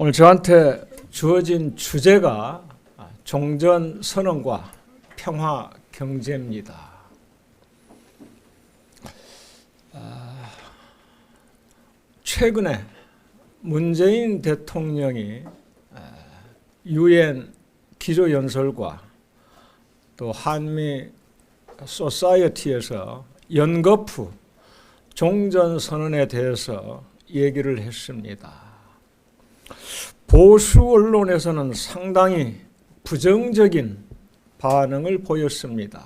오늘 저한테 주어진 주제가 종전선언과 평화 경제입니다. 최근에 문재인 대통령이 유엔 기조연설과 또 한미 소사이어티에서 연거푸 종전선언에 대해서 얘기를 했습니다. 보수 언론에서는 상당히 부정적인 반응을 보였습니다.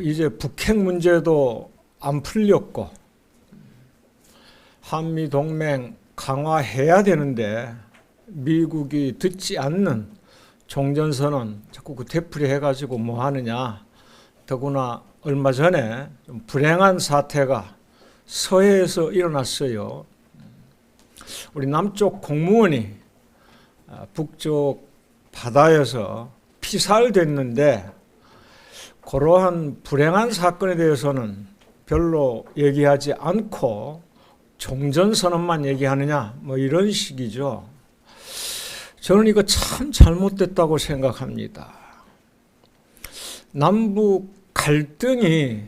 이제 북핵 문제도 안 풀렸고 한미 동맹 강화해야 되는데 미국이 듣지 않는 종전선언 자꾸 그 되풀이 해가지고 뭐 하느냐. 더구나 얼마 전에 좀 불행한 사태가 서해에서 일어났어요. 우리 남쪽 공무원이 북쪽 바다에서 피살됐는데 그러한 불행한 사건에 대해서는 별로 얘기하지 않고 종전선언만 얘기하느냐 뭐 이런 식이죠. 저는 이거 참 잘못됐다고 생각합니다. 남북 갈등이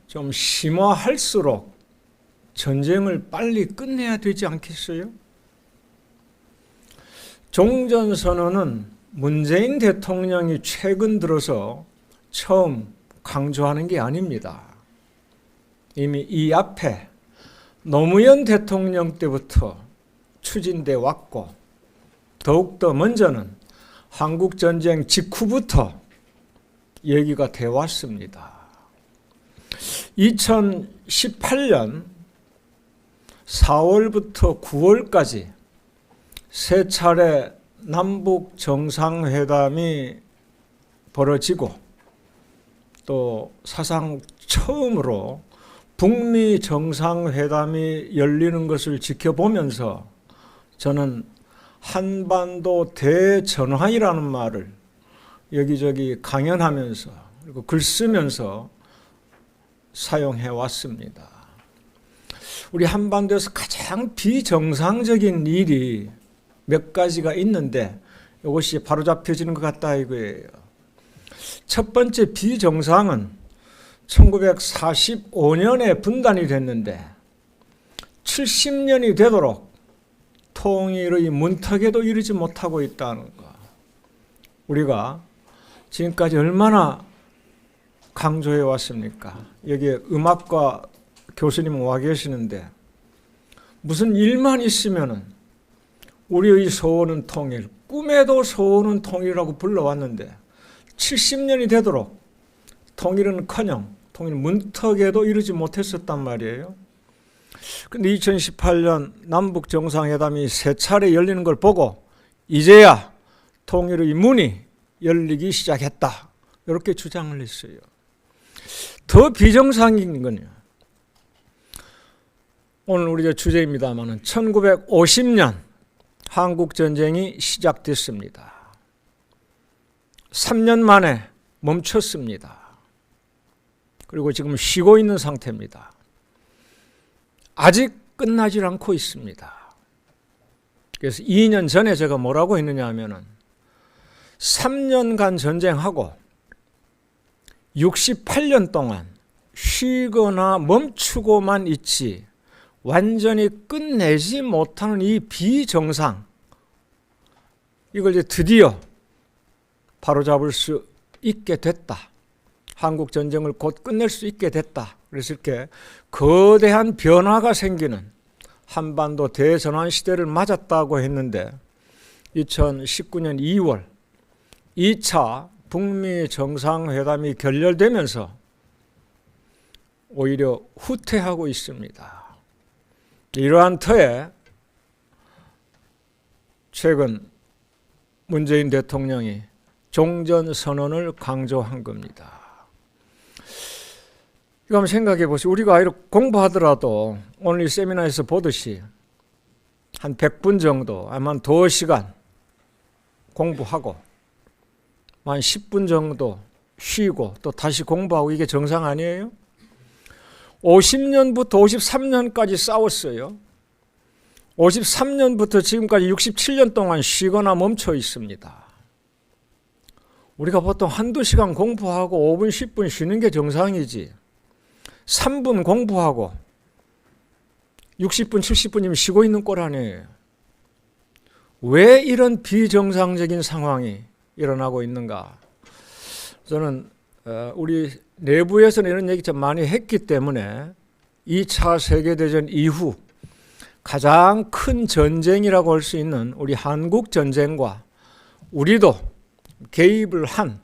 좀 심화할수록 전쟁을 빨리 끝내야 되지 않겠어요? 종전선언은 문재인 대통령이 최근 들어서 처음 강조하는 게 아닙니다. 이미 이 앞에 노무현 대통령 때부터 추진돼 왔고 더욱더 먼저는 한국전쟁 직후부터 얘기가 돼 왔습니다. 2018년 4월부터 9월까지 세 차례 남북 정상회담이 벌어지고 또 사상 처음으로 북미 정상회담이 열리는 것을 지켜보면서 저는 한반도 대전환이라는 말을 여기저기 강연하면서 그리고 글 쓰면서 사용해 왔습니다. 우리 한반도에서 가장 비정상적인 일이 몇 가지가 있는데 이것이 바로잡혀지는 것 같다 이거예요. 첫 번째 비정상은 1945년에 분단이 됐는데 70년이 되도록 통일의 문턱에도 이르지 못하고 있다는 것. 우리가 지금까지 얼마나 강조해 왔습니까? 여기에 음악과 교수님 와 계시는데 무슨 일만 있으면은 우리의 소원은 통일, 꿈에도 소원은 통일이라고 불러왔는데 70년이 되도록 통일은커녕 통일 문턱에도 이르지 못했었단 말이에요. 그런데 2018년 남북 정상회담이 세 차례 열리는 걸 보고 이제야 통일의 문이 열리기 시작했다. 이렇게 주장을 했어요. 더 비정상인 건요. 오늘 우리의 주제입니다만 1950년 한국전쟁이 시작됐습니다. 3년 만에 멈췄습니다. 그리고 지금 쉬고 있는 상태입니다. 아직 끝나질 않고 있습니다. 그래서 2년 전에 제가 뭐라고 했느냐 하면은 3년간 전쟁하고 68년 동안 쉬거나 멈추고만 있지 완전히 끝내지 못하는 이 비정상, 이걸 이제 드디어 바로잡을 수 있게 됐다. 한국 전쟁을 곧 끝낼 수 있게 됐다. 그래서 이렇게 거대한 변화가 생기는 한반도 대전환 시대를 맞았다고 했는데 2019년 2월 2차 북미 정상회담이 결렬되면서 오히려 후퇴하고 있습니다. 이러한 터에 최근 문재인 대통령이 종전선언을 강조한 겁니다. 이거 한번 생각해 보시죠. 우리가 이렇게 공부하더라도 오늘 이 세미나에서 보듯이 한 100분 정도, 아마 한 2시간 공부하고 한 10분 정도 쉬고 또 다시 공부하고 이게 정상 아니에요? 50년부터 53년까지 싸웠어요. 53년부터 지금까지 67년 동안 쉬거나 멈춰 있습니다. 우리가 보통 한두 시간 공부하고 5분, 10분 쉬는 게 정상이지 3분 공부하고 60분, 70분이면 쉬고 있는 꼴 아니에요. 왜 이런 비정상적인 상황이 일어나고 있는가? 저는 우리 내부에서는 이런 얘기 좀 많이 했기 때문에 2차 세계대전 이후 가장 큰 전쟁이라고 할 수 있는 우리 한국 전쟁과 우리도 개입을 한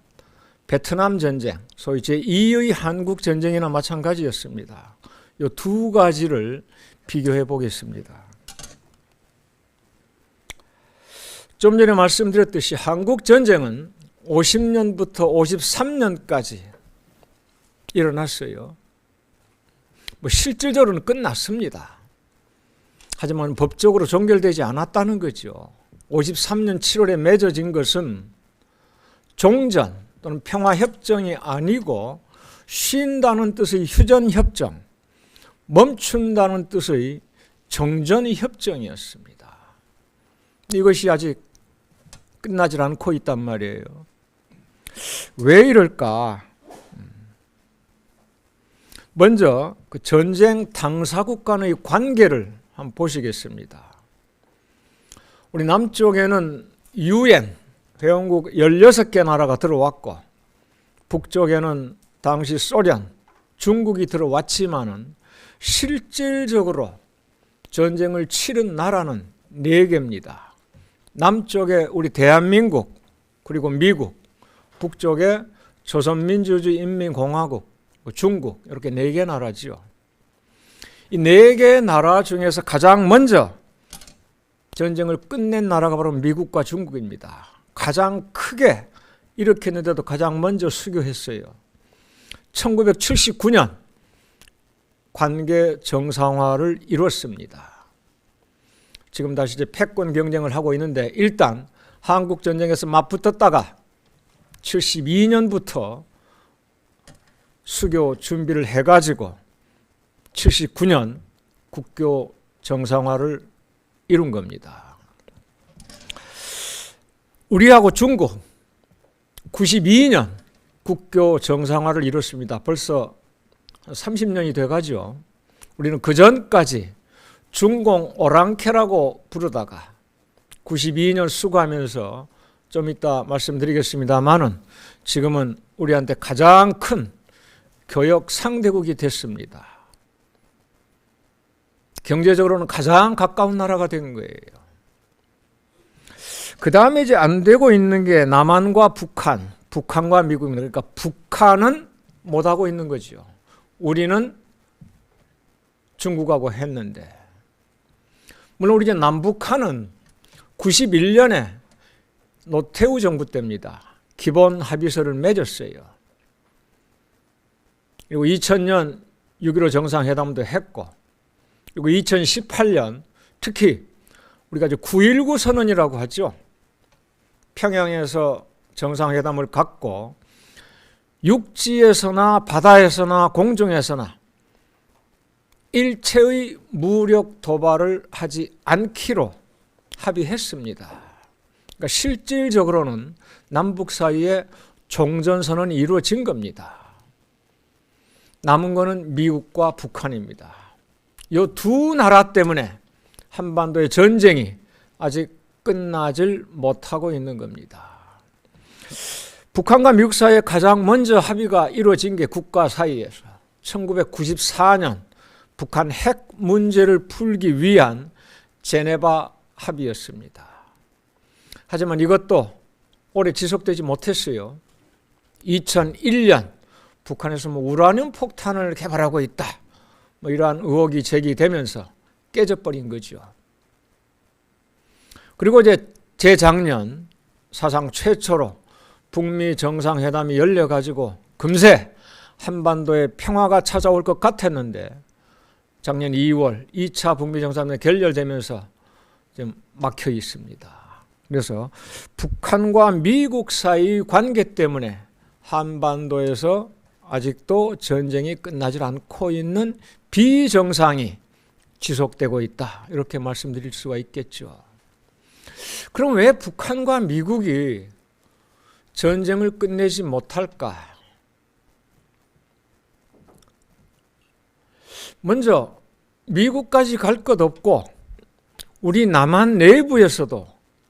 베트남 전쟁, 소위 제2의 한국 전쟁이나 마찬가지였습니다. 이 두 가지를 비교해 보겠습니다. 좀 전에 말씀드렸듯이 한국 전쟁은 50년부터 53년까지 일어났어요. 실질적으로는 끝났습니다. 하지만 법적으로 종결되지 않았다는 거죠. 53년 7월에 맺어진 것은 종전 또는 평화협정이 아니고 쉰다는 뜻의 휴전협정, 멈춘다는 뜻의 정전협정이었습니다. 이것이 아직 끝나질 않고 있단 말이에요. 왜 이럴까? 먼저 그 전쟁 당사국 간의 관계를 한번 보시겠습니다. 우리 남쪽에는 UN 회원국 16개 나라가 들어왔고 북쪽에는 당시 소련, 중국이 들어왔지만은 실질적으로 전쟁을 치른 나라는 4개입니다. 남쪽에 우리 대한민국, 그리고 미국, 북쪽에 조선민주주의 인민공화국, 중국, 이렇게 4개 나라지요. 이 4개 나라 중에서 가장 먼저 전쟁을 끝낸 나라가 바로 미국과 중국입니다. 가장 크게 일으켰는데도 가장 먼저 수교했어요. 1979년 관계 정상화를 이뤘습니다. 지금 다시 이제 패권 경쟁을 하고 있는데 일단 한국 전쟁에서 맞붙었다가 72년부터 수교 준비를 해가지고 79년 국교 정상화를 이룬 겁니다. 우리하고 중국 92년 국교 정상화를 이뤘습니다. 벌써 30년이 돼가죠. 우리는 그 전까지 중공 오랑캐라고 부르다가 92년 수고하면서 좀 이따 말씀드리겠습니다만은 지금은 우리한테 가장 큰 교역 상대국이 됐습니다. 경제적으로는 가장 가까운 나라가 된 거예요. 그 다음에 이제 안 되고 있는 게 남한과 북한, 북한과 미국입니다. 그러니까 북한은 못하고 있는 거죠. 우리는 중국하고 했는데, 물론 우리 이제 남북한은 91년에 노태우 정부 때입니다. 기본 합의서를 맺었어요. 그리고 2000년 6.15 정상회담도 했고, 그리고 2018년 특히 우리가 이제 9.19 선언이라고 하죠. 평양에서 정상회담을 갖고 육지에서나 바다에서나 공중에서나 일체의 무력 도발을 하지 않기로 합의했습니다. 그러니까 실질적으로는 남북 사이에 종전선언이 이루어진 겁니다. 남은 거는 미국과 북한입니다. 이 두 나라 때문에 한반도의 전쟁이 아직 끝나질 못하고 있는 겁니다. 북한과 미국 사이에 가장 먼저 합의가 이루어진 게 국가 사이에서 1994년 북한 핵 문제를 풀기 위한 제네바 합의였습니다. 하지만 이것도 오래 지속되지 못했어요. 2001년 북한에서 우라늄 폭탄을 개발하고 있다, 이러한 의혹이 제기되면서 깨져버린 거죠. 그리고 이제 재작년 사상 최초로 북미 정상회담이 열려가지고 금세 한반도에 평화가 찾아올 것 같았는데 작년 2월 2차 북미 정상회담이 결렬되면서 지금 막혀 있습니다. 그래서 북한과 미국 사이의 관계 때문에 한반도에서 아직도 전쟁이 끝나지 않고 있는 비정상이 지속되고 있다. 이렇게 말씀드릴 수가 있겠죠. 그럼 왜 북한과 미국이 전쟁을 끝내지 못할까? 먼저 미국까지 갈 것 없고 우리 남한 내부에서도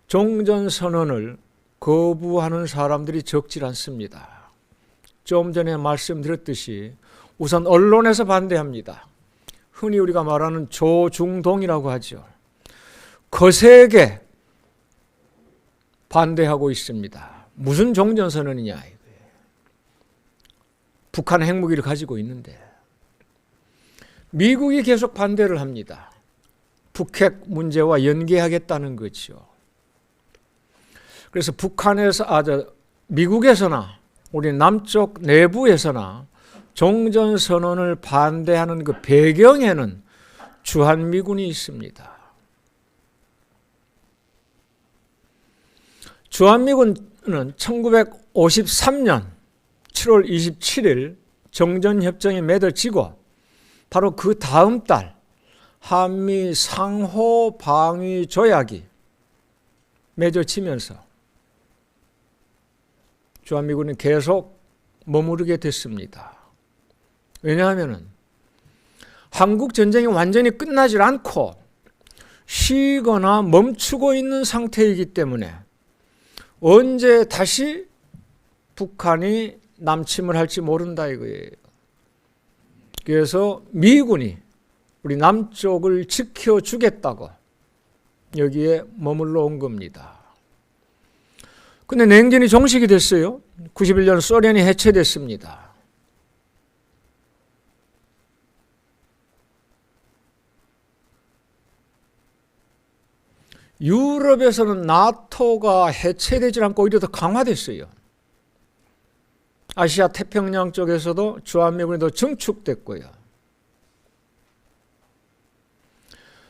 종전선언을 거부하는 사람들이 적질 않습니다. 좀 전에 말씀드렸듯이 우선 언론에서 반대합니다. 흔히 우리가 말하는 조중동이라고 하죠. 거세게 반대하고 있습니다. 무슨 종전선언이냐 이거예요. 북한 핵무기를 가지고 있는데 미국이 계속 반대를 합니다. 북핵 문제와 연계하겠다는 거죠. 그래서 미국에서나 우리 남쪽 내부에서나 종전선언을 반대하는 그 배경에는 주한미군이 있습니다. 주한미군은 1953년 7월 27일 정전협정이 맺어지고 바로 그 다음 달 한미 상호 방위 조약이 맺어지면서 주한미군은 계속 머무르게 됐습니다. 왜냐하면 한국 전쟁이 완전히 끝나질 않고 쉬거나 멈추고 있는 상태이기 때문에 언제 다시 북한이 남침을 할지 모른다 이거예요. 그래서 미군이 우리 남쪽을 지켜주겠다고 여기에 머물러 온 겁니다. 근데 냉전이 종식이 됐어요. 91년 소련이 해체됐습니다. 유럽에서는 나토가 해체되지 않고 오히려 더 강화됐어요. 아시아 태평양 쪽에서도 주한미군이 더 증축됐고요.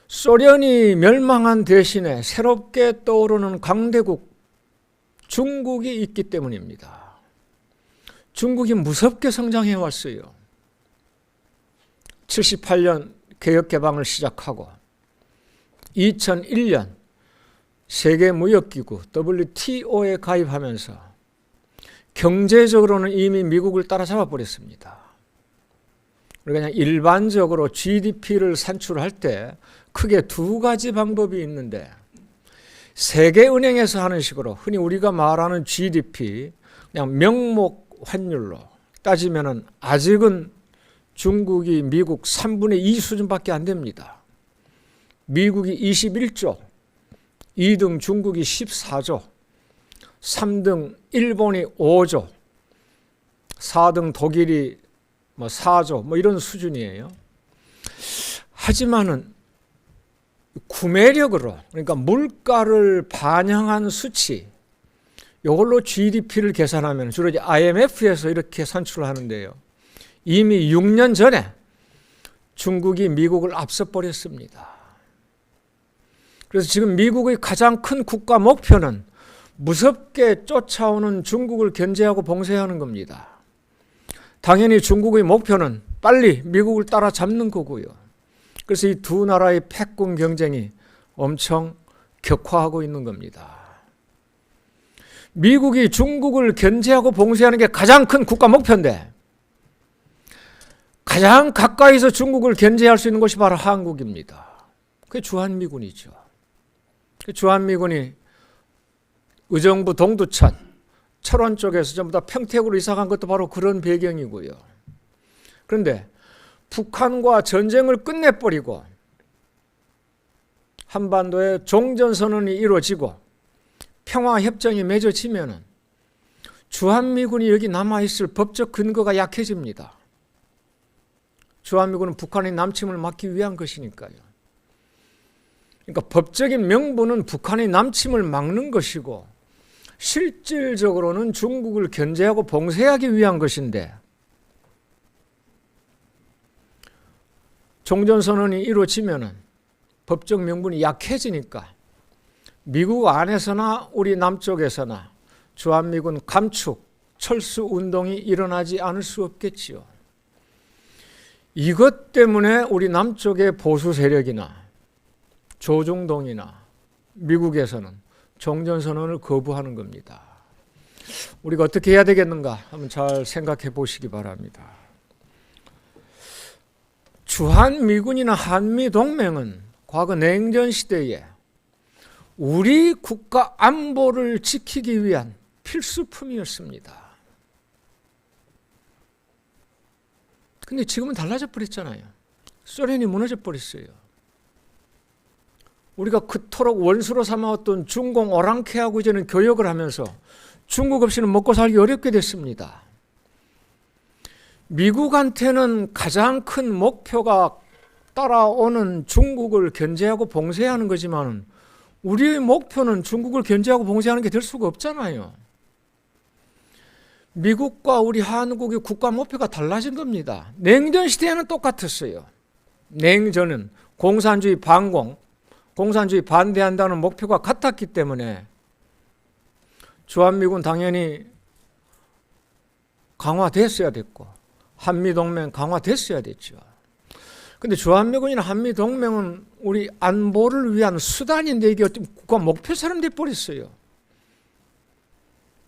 소련이 멸망한 대신에 새롭게 떠오르는 강대국 중국이 있기 때문입니다. 중국이 무섭게 성장해 왔어요. 78년 개혁개방을 시작하고 2001년 세계무역기구 WTO에 가입하면서 경제적으로는 이미 미국을 따라잡아 버렸습니다. 우리가 그냥 일반적으로 GDP를 산출할 때 크게 두 가지 방법이 있는데 세계은행에서 하는 식으로 흔히 우리가 말하는 GDP 그냥 명목 환율로 따지면 아직은 중국이 미국 3분의 2 수준밖에 안 됩니다. 미국이 21조, 2등 중국이 14조, 3등 일본이 5조, 4등 독일이 4조 이런 수준이에요. 하지만은 구매력으로 그러니까 물가를 반영한 수치 이걸로 GDP를 계산하면 주로 이제 IMF에서 이렇게 산출을 하는데요. 이미 6년 전에 중국이 미국을 앞서 버렸습니다. 그래서 지금 미국의 가장 큰 국가 목표는 무섭게 쫓아오는 중국을 견제하고 봉쇄하는 겁니다. 당연히 중국의 목표는 빨리 미국을 따라잡는 거고요. 그래서 이 두 나라의 패권 경쟁이 엄청 격화하고 있는 겁니다. 미국이 중국을 견제하고 봉쇄하는 게 가장 큰 국가 목표인데 가장 가까이서 중국을 견제할 수 있는 곳이 바로 한국입니다. 그게 주한미군이죠. 주한미군이 의정부 동두천, 철원 쪽에서 전부 다 평택으로 이사간 것도 바로 그런 배경이고요. 그런데 북한과 전쟁을 끝내버리고 한반도에 종전선언이 이루어지고 평화협정이 맺어지면 주한미군이 여기 남아있을 법적 근거가 약해집니다. 주한미군은 북한의 남침을 막기 위한 것이니까요. 그러니까 법적인 명분은 북한의 남침을 막는 것이고 실질적으로는 중국을 견제하고 봉쇄하기 위한 것인데 종전선언이 이루어지면 법적 명분이 약해지니까 미국 안에서나 우리 남쪽에서나 주한미군 감축, 철수 운동이 일어나지 않을 수 없겠지요. 이것 때문에 우리 남쪽의 보수 세력이나 조중동이나 미국에서는 종전선언을 거부하는 겁니다. 우리가 어떻게 해야 되겠는가 한번 잘 생각해 보시기 바랍니다. 주한미군이나 한미동맹은 과거 냉전시대에 우리 국가 안보를 지키기 위한 필수품이었습니다. 근데 지금은 달라져 버렸잖아요. 소련이 무너져 버렸어요. 우리가 그토록 원수로 삼아왔던 중공 오랑캐하고 이제는 교역을 하면서 중국 없이는 먹고 살기 어렵게 됐습니다. 미국한테는 가장 큰 목표가 따라오는 중국을 견제하고 봉쇄하는 거지만 우리의 목표는 중국을 견제하고 봉쇄하는 게 될 수가 없잖아요. 미국과 우리 한국의 국가 목표가 달라진 겁니다. 냉전 시대에는 똑같았어요. 냉전은 공산주의 반공, 공산주의 반대한다는 목표가 같았기 때문에 주한미군 당연히 강화됐어야 됐고 한미동맹 강화됐어야 됐죠. 근데 주한미군이나 한미동맹은 우리 안보를 위한 수단인데 이게 국가 목표처럼 돼버렸어요.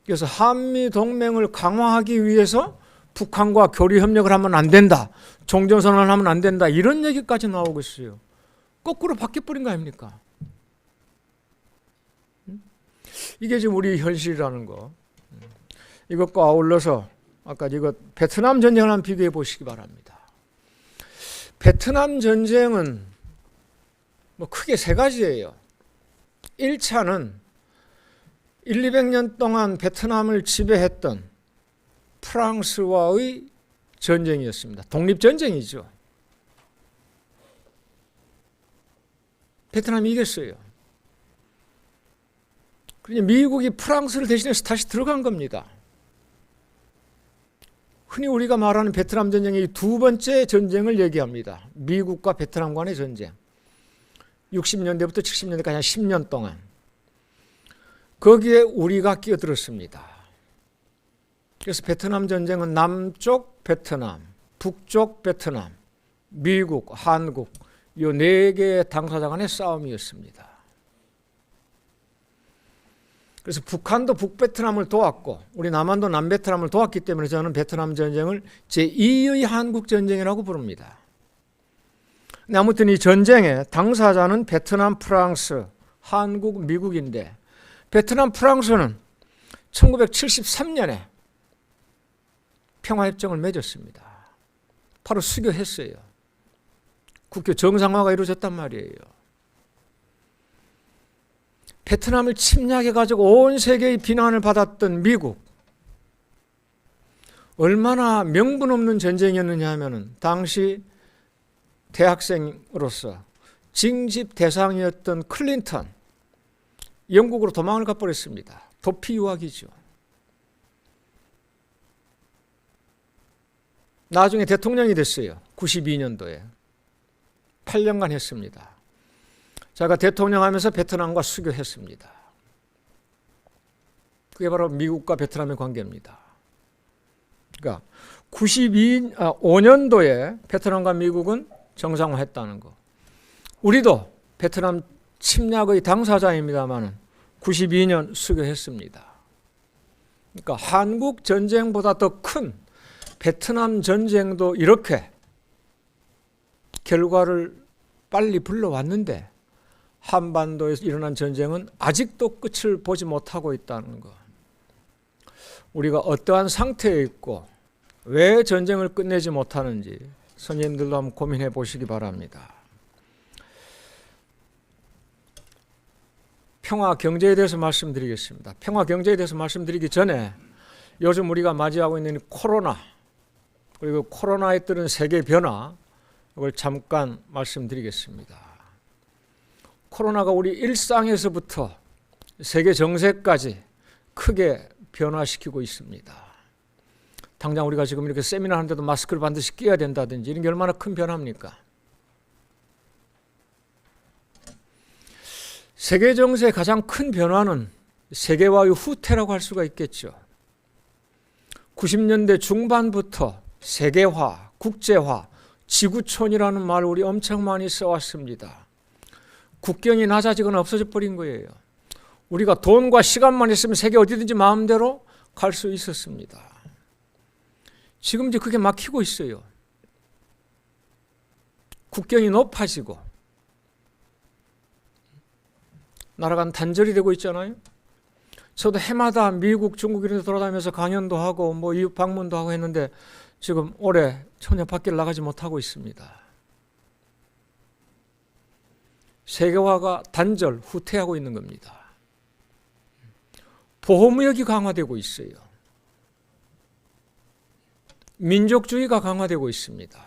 그래서 한미동맹을 강화하기 위해서 북한과 교류협력을 하면 안 된다. 종전선언을 하면 안 된다. 이런 얘기까지 나오고 있어요. 거꾸로 바뀌어버린 거 아닙니까? 이게 지금 우리 현실이라는 거. 이것과 아울러서 아까 이거 베트남 전쟁을 한번 비교해 보시기 바랍니다. 베트남 전쟁은 뭐 크게 세 가지예요. 1차는 200년 동안 베트남을 지배했던 프랑스와의 전쟁이었습니다. 독립전쟁이죠. 베트남이 이겼어요. 그러니 미국이 프랑스를 대신해서 다시 들어간 겁니다. 흔히 우리가 말하는 베트남 전쟁의 두 번째 전쟁을 얘기합니다. 미국과 베트남 간의 전쟁. 60년대부터 70년대까지 한 10년 동안. 거기에 우리가 끼어들었습니다. 그래서 베트남 전쟁은 남쪽 베트남, 북쪽 베트남, 미국, 한국 이 네 개의 당사자 간의 싸움이었습니다. 그래서 북한도 북베트남을 도왔고 우리 남한도 남베트남을 도왔기 때문에 저는 베트남 전쟁을 제2의 한국전쟁이라고 부릅니다. 근데 아무튼 이 전쟁의 당사자는 베트남, 프랑스, 한국, 미국인데 베트남, 프랑스는 1973년에 평화협정을 맺었습니다. 바로 수교했어요. 국교 정상화가 이루어졌단 말이에요. 베트남을 침략해가지고 온 세계의 비난을 받았던 미국. 얼마나 명분 없는 전쟁이었느냐 하면은 당시 대학생으로서 징집 대상이었던 클린턴, 영국으로 도망을 가버렸습니다. 도피 유학이죠. 나중에 대통령이 됐어요. 92년도에. 8년간 했습니다. 제가 대통령 하면서 베트남과 수교했습니다. 그게 바로 미국과 베트남의 관계입니다. 그러니까 5년도에 베트남과 미국은 정상화했다는 거. 우리도 베트남 침략의 당사자입니다만 92년 수교했습니다. 그러니까 한국 전쟁보다 더 큰 베트남 전쟁도 이렇게 결과를 빨리 불러왔는데 한반도에서 일어난 전쟁은 아직도 끝을 보지 못하고 있다는 것. 우리가 어떠한 상태에 있고 왜 전쟁을 끝내지 못하는지 선생님들도 한번 고민해 보시기 바랍니다. 평화 경제에 대해서 말씀드리겠습니다. 평화 경제에 대해서 말씀드리기 전에 요즘 우리가 맞이하고 있는 코로나 그리고 코로나에 따른 세계 변화 이걸 잠깐 말씀드리겠습니다. 코로나가 우리 일상에서부터 세계 정세까지 크게 변화시키고 있습니다. 당장 우리가 지금 이렇게 세미나 하는데도 마스크를 반드시 끼워야 된다든지 이런 게 얼마나 큰 변화입니까? 세계 정세의 가장 큰 변화는 세계화의 후퇴라고 할 수가 있겠죠. 90년대 중반부터 세계화, 국제화, 지구촌이라는 말 우리 엄청 많이 써왔습니다. 국경이 낮아지거나 없어져 버린 거예요. 우리가 돈과 시간만 있으면 세계 어디든지 마음대로 갈 수 있었습니다. 지금 이제 그게 막히고 있어요. 국경이 높아지고 나라가 단절이 되고 있잖아요. 저도 해마다 미국, 중국 이런 데 돌아다니면서 강연도 하고 뭐 이웃 방문도 하고 했는데 지금 올해 전혀 밖에 나가지 못하고 있습니다. 세계화가 단절, 후퇴하고 있는 겁니다. 보호무역이 강화되고 있어요. 민족주의가 강화되고 있습니다.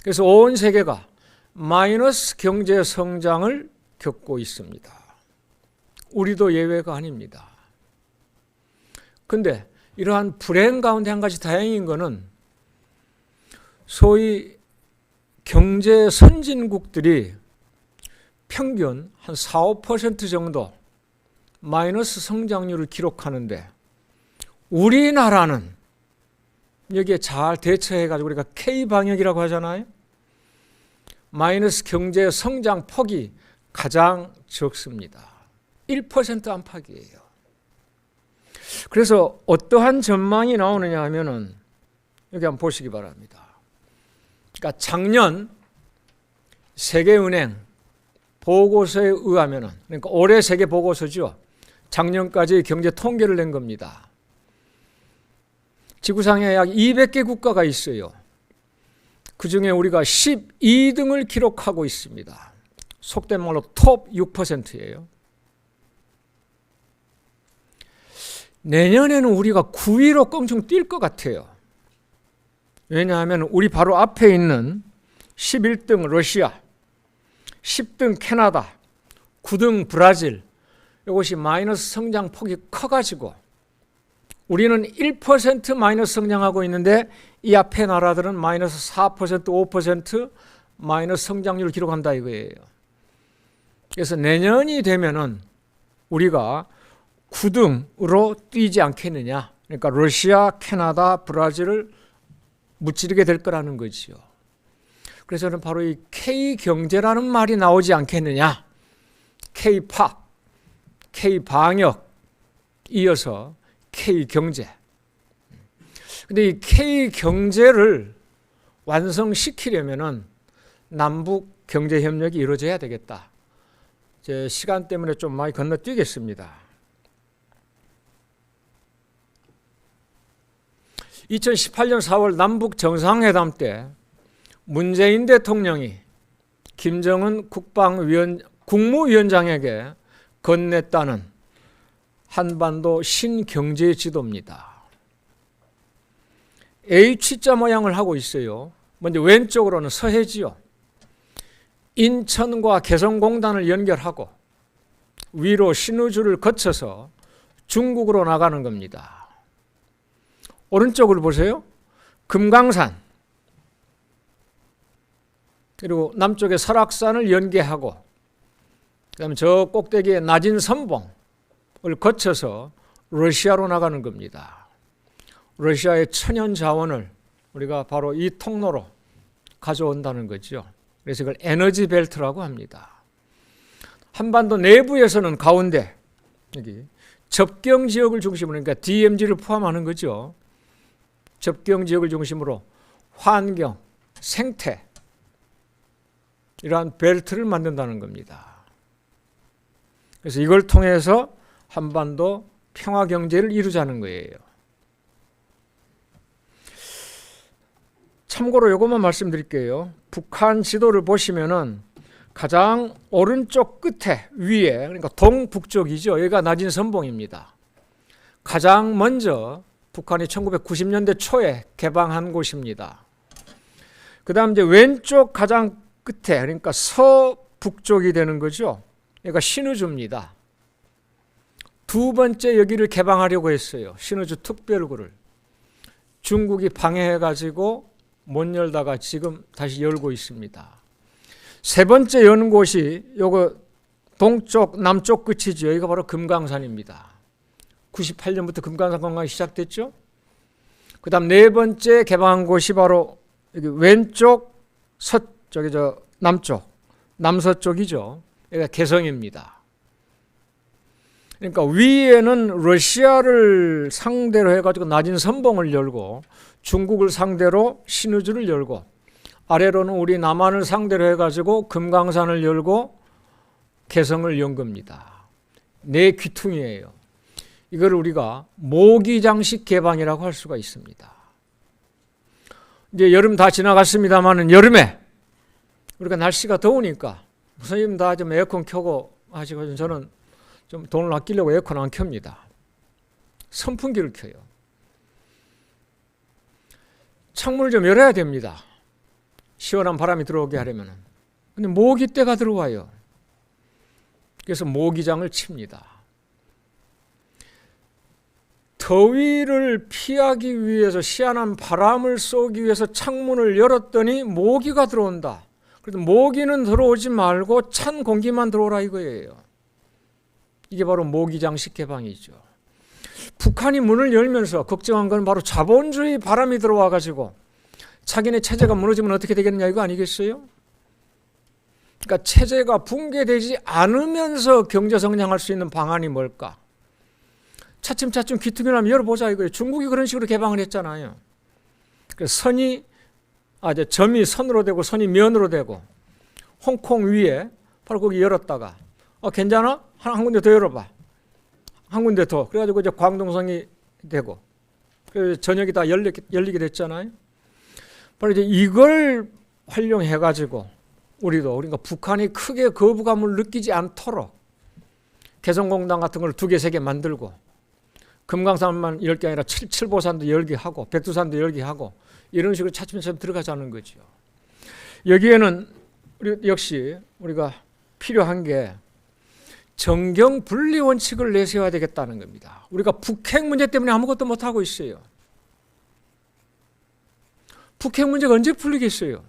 그래서 온 세계가 마이너스 경제 성장을 겪고 있습니다. 우리도 예외가 아닙니다. 그런데 이러한 불행 가운데 한 가지 다행인 것은 소위 경제 선진국들이 평균 한 4, 5% 정도 마이너스 성장률을 기록하는데 우리나라는 여기에 잘 대처해가지고 우리가 K방역이라고 하잖아요. 마이너스 경제 성장 폭이 가장 적습니다. 1% 안팎이에요. 그래서 어떠한 전망이 나오느냐 하면은 여기 한번 보시기 바랍니다. 그러니까 작년 세계은행 보고서에 의하면은, 그러니까 올해 세계 보고서죠. 작년까지 경제 통계를 낸 겁니다. 지구상에 약 200개 국가가 있어요. 그 중에 우리가 12등을 기록하고 있습니다. 속된 말로 톱 6%예요. 내년에는 우리가 9위로 껑충 뛸 것 같아요. 왜냐하면 우리 바로 앞에 있는 11등 러시아, 10등 캐나다, 9등 브라질, 이것이 마이너스 성장 폭이 커가지고 우리는 1% 마이너스 성장하고 있는데 이 앞에 나라들은 마이너스 4%, 5% 마이너스 성장률을 기록한다 이거예요. 그래서 내년이 되면은 우리가 9등으로 뛰지 않겠느냐. 그러니까 러시아, 캐나다, 브라질을 무찌르게 될 거라는 거지요. 그래서 저는 바로 이 K경제라는 말이 나오지 않겠느냐. K파, K방역, 이어서 K경제. 근데 이 K경제를 완성시키려면은 남북 경제협력이 이루어져야 되겠다. 제 시간 때문에 좀 많이 건너뛰겠습니다. 2018년 4월 남북 정상회담 때 문재인 대통령이 김정은 국무위원장에게 건넸다는 한반도 신경제 지도입니다. H자 모양을 하고 있어요. 먼저 왼쪽으로는 서해지요. 인천과 개성공단을 연결하고 위로 신우주를 거쳐서 중국으로 나가는 겁니다. 오른쪽을 보세요. 금강산, 그리고 남쪽에 설악산을 연계하고 그다음에 저 꼭대기에 낮은 선봉을 거쳐서 러시아로 나가는 겁니다. 러시아의 천연 자원을 우리가 바로 이 통로로 가져온다는 거죠. 그래서 이걸 에너지 벨트라고 합니다. 한반도 내부에서는 가운데 여기 접경 지역을 중심으로, 그러니까 DMZ를 포함하는 거죠. 접경 지역을 중심으로 환경, 생태 이러한 벨트를 만든다는 겁니다. 그래서 이걸 통해서 한반도 평화 경제를 이루자는 거예요. 참고로 이것만 말씀드릴게요. 북한 지도를 보시면은 가장 오른쪽 끝에 위에, 그러니까 동북쪽이죠. 여기가 낮은 선봉입니다. 가장 먼저 북한이 1990년대 초에 개방한 곳입니다. 그 다음 이제 왼쪽 가장 끝에, 그러니까 서북쪽이 되는 거죠. 그러니까 신우주입니다. 두 번째 여기를 개방하려고 했어요. 신우주 특별구를. 중국이 방해해가지고 못 열다가 지금 다시 열고 있습니다. 세 번째 여는 곳이 요거 동쪽, 남쪽 끝이죠. 여기가 바로 금강산입니다. 98년부터 금강산 관광이 시작됐죠. 그 다음 네 번째 개방한 곳이 바로 여기 왼쪽 저기 남쪽, 남서쪽이죠. 여기가 개성입니다. 그러니까 위에는 러시아를 상대로 해가지고 낮은 선봉을 열고 중국을 상대로 신의주를 열고 아래로는 우리 남한을 상대로 해가지고 금강산을 열고 개성을 연 겁니다. 네 귀퉁이에요. 이걸 우리가 모기장식 개방이라고 할 수가 있습니다. 이제 여름 다 지나갔습니다만은 여름에 우리가 날씨가 더우니까 선생님 다 좀 에어컨 켜고 하시고 저는 좀 돈을 아끼려고 에어컨 안 켭니다. 선풍기를 켜요. 창문을 좀 열어야 됩니다. 시원한 바람이 들어오게 하려면. 근데 모기떼가 들어와요. 그래서 모기장을 칩니다. 더위를 피하기 위해서 시원한 바람을 쏘기 위해서 창문을 열었더니 모기가 들어온다. 그래서 모기는 들어오지 말고 찬 공기만 들어오라 이거예요. 이게 바로 모기장식 개방이죠. 북한이 문을 열면서 걱정한 건 바로 자본주의 바람이 들어와 가지고 자기네 체제가 무너지면 어떻게 되겠느냐 이거 아니겠어요? 그러니까 체제가 붕괴되지 않으면서 경제 성장할 수 있는 방안이 뭘까? 차츰차츰 귀퉁이를 열어보자 이거예요. 중국이 그런 식으로 개방을 했잖아요. 그래서 점이 선으로 되고 선이 면으로 되고 홍콩 위에 바로 거기 열었다가 괜찮아? 한 군데 더 열어봐. 한 군데 더. 그래가지고 이제 광동성이 되고 그래서 전역이 다 열리게 됐잖아요. 바로 이제 이걸 활용해가지고 우리가 북한이 크게 거부감을 느끼지 않도록 개성공단 같은 걸 2개, 3개 만들고 금강산만 열 게 아니라 칠보산도 열게 하고 백두산도 열게 하고 이런 식으로 차츰차츰 들어가자는 거죠. 여기에는 역시 우리가 필요한 게 정경 분리 원칙을 내세워야 되겠다는 겁니다. 우리가 북핵 문제 때문에 아무것도 못하고 있어요. 북핵 문제가 언제 풀리겠어요?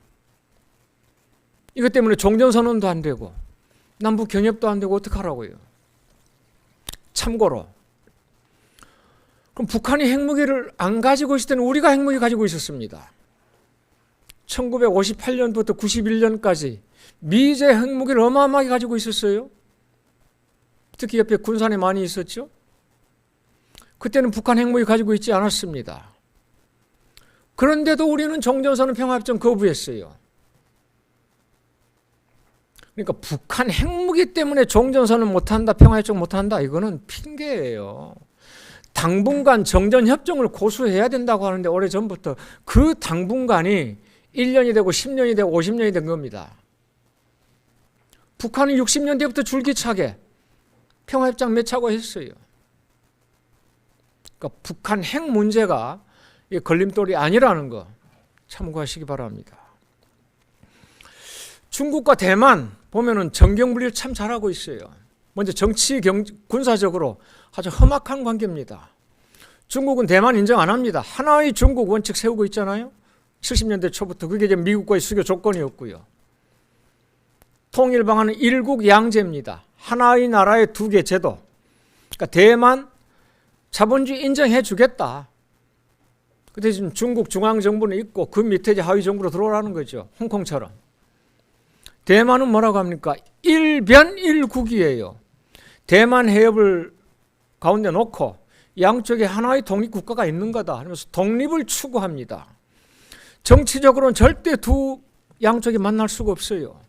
이것 때문에 종전선언도 안 되고 남북 경협도 안 되고 어떡하라고요? 참고로 그럼 북한이 핵무기를 안 가지고 있을 때는 우리가 핵무기 가지고 있었습니다. 1958년부터 91년까지 미제 핵무기를 어마어마하게 가지고 있었어요. 특히 옆에 군산에 많이 있었죠. 그때는 북한 핵무기 가지고 있지 않았습니다. 그런데도 우리는 종전선언 평화협정 거부했어요. 그러니까 북한 핵무기 때문에 종전선언 못한다, 평화협정 못한다 이거는 핑계예요. 당분간 정전협정을 고수해야 된다고 하는데 오래전부터 그 당분간이 1년이 되고 10년이 되고 50년이 된 겁니다. 북한은 60년대부터 줄기차게 평화협정 맺자고 했어요. 그러니까 북한 핵 문제가 걸림돌이 아니라는 거 참고하시기 바랍니다. 중국과 대만 보면은 정경분리를 참 잘하고 있어요. 먼저 정치, 군사적으로 아주 험악한 관계입니다. 중국은 대만 인정 안 합니다. 하나의 중국 원칙 세우고 있잖아요. 70년대 초부터 그게 이제 미국과의 수교 조건이었고요. 통일 방안은 일국 양제입니다. 하나의 나라의 2개 제도. 그러니까 대만 자본주의 인정해 주겠다. 근데 지금 중국 중앙정부는 있고 그 밑에 이제 하위 정부로 들어오라는 거죠. 홍콩처럼. 대만은 뭐라고 합니까? 일변일국이에요. 대만 해협을 가운데 놓고 양쪽에 하나의 독립국가가 있는 거다 하면서 독립을 추구합니다. 정치적으로는 절대 양쪽이 만날 수가 없어요.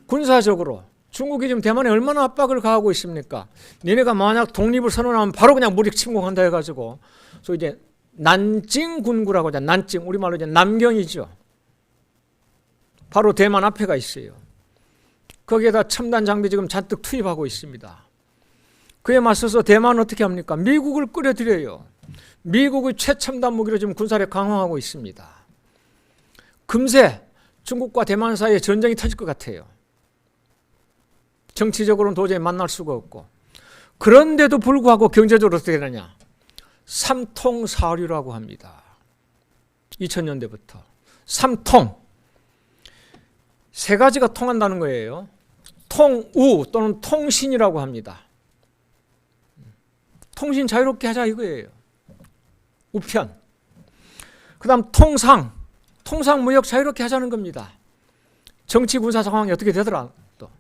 군사적으로 중국이 지금 대만에 얼마나 압박을 가하고 있습니까? 니네가 만약 독립을 선언하면 바로 그냥 무력 침공한다 해가지고 소위 이제 난징 군구라고 하죠. 난징 우리말로 이제 남경이죠. 바로 대만 앞에가 있어요. 거기에다 첨단 장비 지금 잔뜩 투입하고 있습니다. 그에 맞서서 대만은 어떻게 합니까? 미국을 끌어들여요. 미국의 최첨단 무기로 지금 군사력 강화하고 있습니다. 금세 중국과 대만 사이에 전쟁이 터질 것 같아요. 정치적으로는 도저히 만날 수가 없고. 그런데도 불구하고 경제적으로 어떻게 되느냐? 삼통사류라고 합니다. 2000년대부터. 삼통. 3가지가 통한다는 거예요. 통우 또는 통신이라고 합니다. 통신 자유롭게 하자 이거예요. 우편. 그 다음 통상. 통상 무역 자유롭게 하자는 겁니다. 정치 군사 상황이 어떻게 되더라도.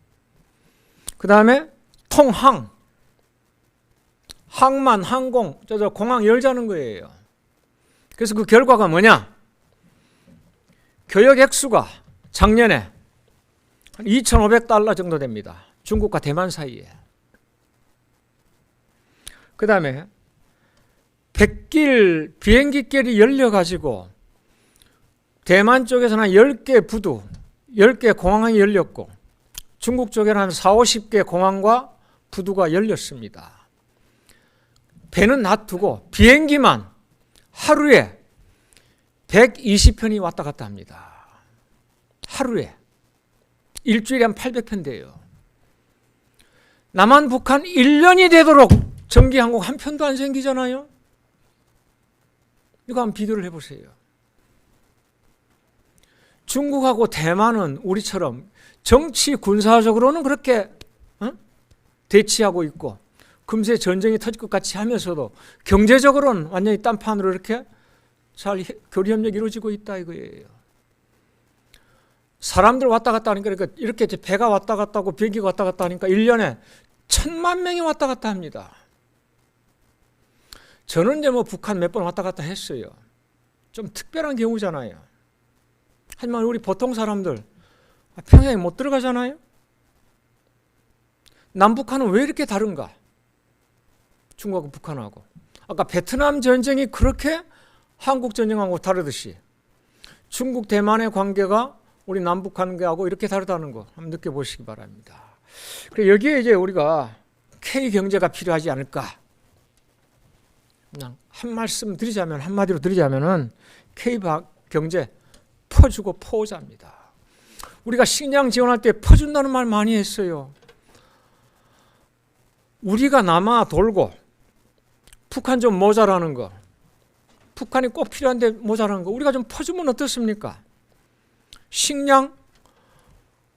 그 다음에 통항, 항만, 항공, 공항 열자는 거예요. 그래서 그 결과가 뭐냐? 교역 액수가 작년에 한 2,500달러 정도 됩니다. 중국과 대만 사이에. 그 다음에 백길 비행기길이 열려가지고 대만 쪽에서는 한 10개 부두, 10개 공항이 열렸고 중국 쪽에는 한 4, 50개 공항과 부두가 열렸습니다. 배는 놔두고 비행기만 하루에 120편이 왔다 갔다 합니다. 하루에. 일주일에 한 800편 돼요. 남한 북한 1년이 되도록 전기항공 한 편도 안 생기잖아요. 이거 한번 비교를 해보세요. 중국하고 대만은 우리처럼 정치 군사적으로는 그렇게 대치하고 있고 금세 전쟁이 터질 것 같이 하면서도 경제적으로는 완전히 딴판으로 이렇게 잘 교류협력이 이루어지고 있다 이거예요. 사람들 왔다 갔다 하니까 이렇게 배가 왔다 갔다 하고 비행기가 왔다 갔다 하니까 1년에 1,000만 명이 왔다 갔다 합니다. 저는 이제 북한 몇 번 왔다 갔다 했어요. 좀 특별한 경우잖아요. 하지만 우리 보통 사람들 평양에 못 들어가잖아요. 남북한은 왜 이렇게 다른가? 중국하고 북한하고. 아까 베트남 전쟁이 그렇게 한국 전쟁하고 다르듯이 중국 대만의 관계가 우리 남북 관계하고 이렇게 다르다는 거 한번 느껴보시기 바랍니다. 그래서 여기에 이제 우리가 K 경제가 필요하지 않을까? 그냥 한 말씀 드리자면 한마디로 드리자면은 K 경제 퍼주고 포자입니다. 우리가 식량 지원할 때 퍼준다는 말 많이 했어요. 우리가 남아 돌고 북한 좀 모자라는 거, 북한이 꼭 필요한데 모자라는 거 우리가 좀 퍼주면 어떻습니까? 식량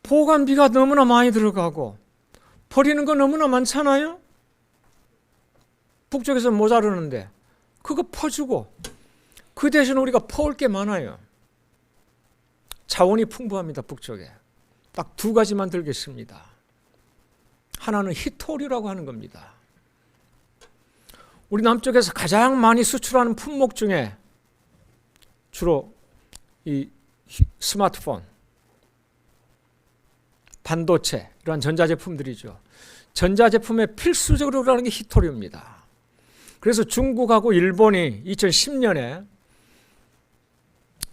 보관비가 너무나 많이 들어가고 버리는 거 너무나 많잖아요. 북쪽에서 모자르는데 그거 퍼주고 그 대신 우리가 퍼올 게 많아요. 자원이 풍부합니다. 북쪽에. 딱 두 가지만 들겠습니다. 하나는 히토류라고 하는 겁니다. 우리 남쪽에서 가장 많이 수출하는 품목 중에 주로 이 스마트폰, 반도체 이런 전자제품들이죠. 전자제품에 필수적으로 들어가는 게 히토류입니다. 그래서 중국하고 일본이 2010년에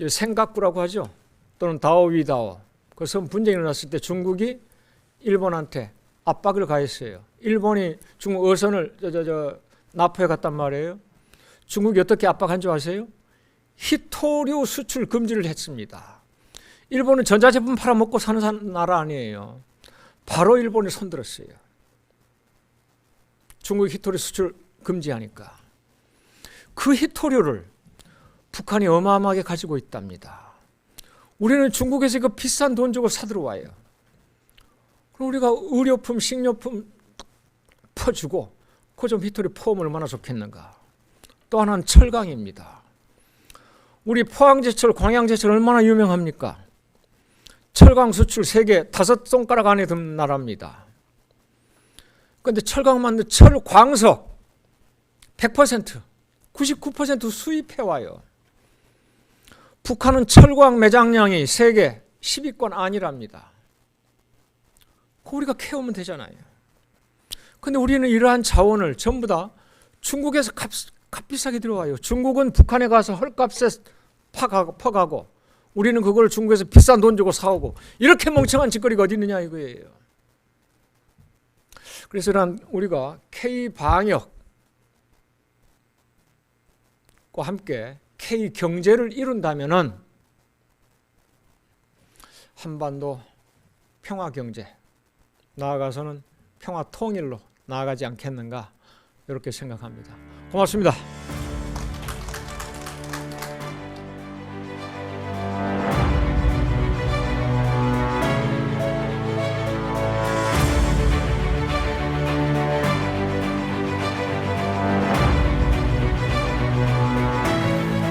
생각구라고 하죠. 또는 다오위다오. 그 섬 분쟁이 일어났을 때 중국이 일본한테 압박을 가했어요. 일본이 중국 어선을 납포해 갔단 말이에요. 중국이 어떻게 압박한 줄 아세요? 히토류 수출 금지를 했습니다. 일본은 전자제품 팔아먹고 사는 나라 아니에요. 바로 일본이 손들었어요. 중국 히토류 수출 금지하니까. 그 히토류를 북한이 어마어마하게 가지고 있답니다. 우리는 중국에서 그 비싼 돈 주고 사들어와요. 그럼 우리가 의료품, 식료품 퍼주고 그 좀 히토류 퍼오면 얼마나 좋겠는가. 또 하나는 철강입니다. 우리 포항제철, 광양제철 얼마나 유명합니까? 철강 수출 세계 5손가락 안에 든 나라입니다. 그런데 철강 만든 철광석 100%, 99% 수입해와요. 북한은 철광 매장량이 세계 10위권 아니랍니다. 그거 우리가 캐오면 되잖아요. 그런데 우리는 이러한 자원을 전부 다 중국에서 값비싸게 들어와요. 중국은 북한에 가서 헐값에 퍼가고 우리는 그걸 중국에서 비싼 돈 주고 사오고 이렇게 멍청한 짓거리가 어디 있느냐 이거예요. 그래서 우리가 K방역과 함께 K경제를 이룬다면은 한반도 평화경제 나아가서는 평화통일로 나아가지 않겠는가 이렇게 생각합니다. 고맙습니다.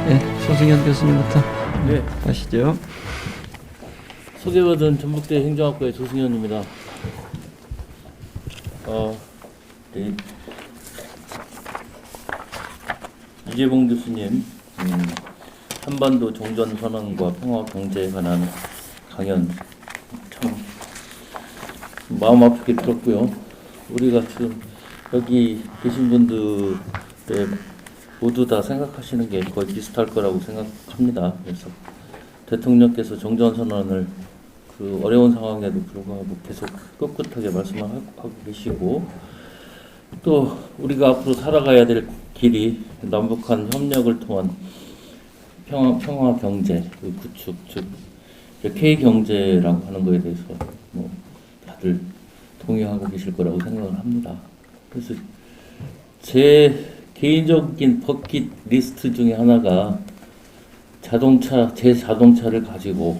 네, 조승현 교수님부터. 네, 하시죠. 소개받은 전북대 행정학과의 조승현입니다. 네. 이재봉 교수님 한반도 종전선언과 평화경제에 관한 강연 참 마음 아프게 들었고요. 우리가 지금 여기 계신 분들의 모두 다 생각하시는 게 거의 비슷할 거라고 생각합니다. 그래서 대통령께서 종전선언을 그 어려운 상황에도 불구하고 계속 꿋꿋하게 말씀하고 계시고, 또 우리가 앞으로 살아가야 될 길이 남북한 협력을 통한 평화 경제 구축, 즉 K 경제라고 하는 것에 대해서 뭐 다들 동의하고 계실 거라고 생각을 합니다. 그래서 제 개인적인 버킷 리스트 중에 하나가 제 자동차를 가지고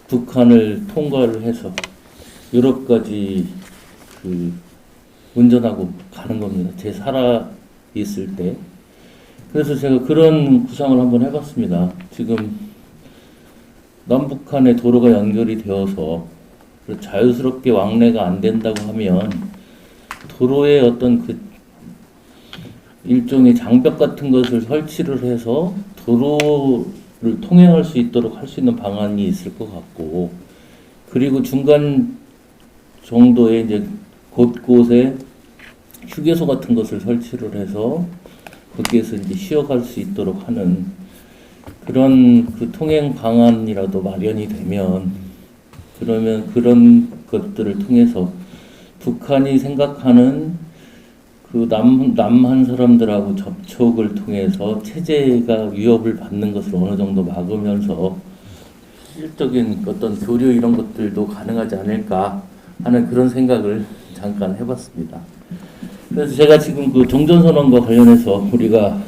북한을 통과를 해서 유럽까지 운전하고 가는 겁니다. 제 살아 있을 때. 그래서 제가 그런 구상을 한번 해봤습니다. 지금 남북한의 도로가 연결이 되어서 자유스럽게 왕래가 안 된다고 하면 도로에 어떤 그 일종의 장벽 같은 것을 설치를 해서 도로를 통행할 수 있도록 할 수 있는 방안이 있을 것 같고, 그리고 중간 정도에 이제 곳곳에 휴게소 같은 것을 설치를 해서 거기에서 이제 쉬어갈 수 있도록 하는 그런 그 통행 방안이라도 마련이 되면, 그러면 그런 것들을 통해서 북한이 생각하는 그 남한 사람들하고 접촉을 통해서 체제가 위협을 받는 것을 어느 정도 막으면서 실질적인 어떤 교류 이런 것들도 가능하지 않을까 하는 그런 생각을 잠깐 해봤습니다. 그래서 제가 지금 그 종전선언과 관련해서 우리가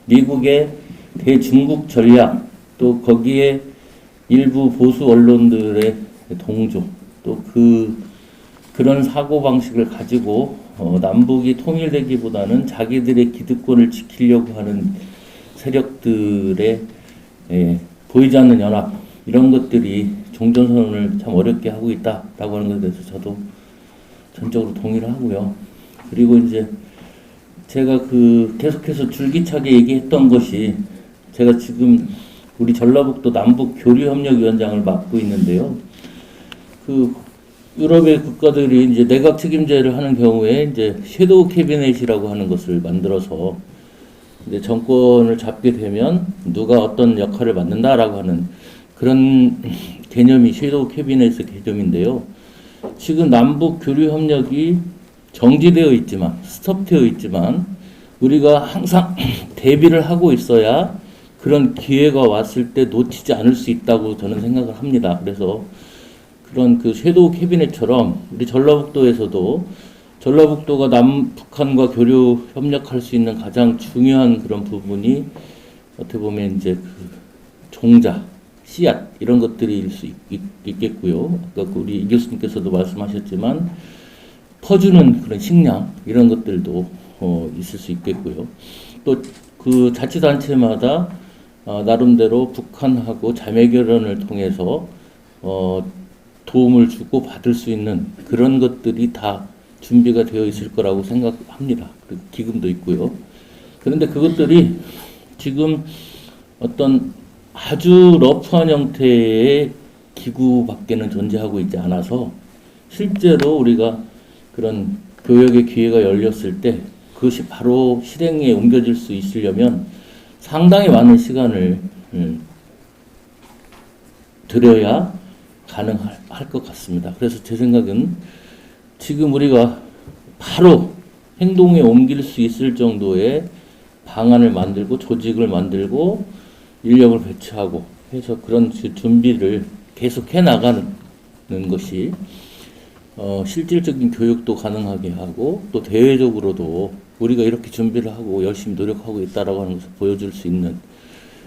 미국의 대중국 전략, 또 거기에 일부 보수 언론들의 동조, 또 그런 사고 방식을 가지고 남북이 통일되기보다는 자기들의 기득권을 지키려고 하는 세력들의 보이지 않는 연합, 이런 것들이 종전선언을 참 어렵게 하고 있다라고 하는 것에 대해서 저도 전적으로 동의를 하고요. 그리고 이제 제가 계속해서 줄기차게 얘기했던 것이, 제가 지금 우리 전라북도 남북교류협력위원장을 맡고 있는데요. 유럽의 국가들이 이제 내각 책임제를 하는 경우에 이제 섀도우 캐비넷이라고 하는 것을 만들어서 이제 정권을 잡게 되면 누가 어떤 역할을 맡는다라고 하는 그런 개념이 섀도우 캐비넷의 개념인데요. 지금 남북 교류 협력이 정지되어 있지만, 스톱되어 있지만, 우리가 항상 대비를 하고 있어야 그런 기회가 왔을 때 놓치지 않을 수 있다고 저는 생각을 합니다. 그래서 그런 그 섀도우 캐비넷처럼 우리 전라북도에서도 전라북도가 남북한과 교류 협력할 수 있는 가장 중요한 그런 부분이 어떻게 보면 이제 종자, 씨앗 이런 것들일 수 있겠고요. 아까 우리 이 교수님께서도 말씀하셨지만 퍼주는 그런 식량 이런 것들도 있을 수 있겠고요. 또 그 자치단체마다 나름대로 북한하고 자매 결연을 통해서 도움을 주고 받을 수 있는 그런 것들이 다 준비가 되어 있을 거라고 생각합니다. 그리고 기금도 있고요. 그런데 그것들이 지금 어떤 아주 러프한 형태의 기구밖에는 존재하고 있지 않아서, 실제로 우리가 그런 교역의 기회가 열렸을 때 그것이 바로 실행에 옮겨질 수 있으려면 상당히 많은 시간을 들여야 가능할 것 같습니다. 그래서 제 생각은 지금 우리가 바로 행동에 옮길 수 있을 정도의 방안을 만들고 조직을 만들고 인력을 배치하고 해서 그런 준비를 계속 해 나가는 것이 실질적인 교육도 가능하게 하고, 또 대외적으로도 우리가 이렇게 준비를 하고 열심히 노력하고 있다라고 하는 것을 보여줄 수 있는,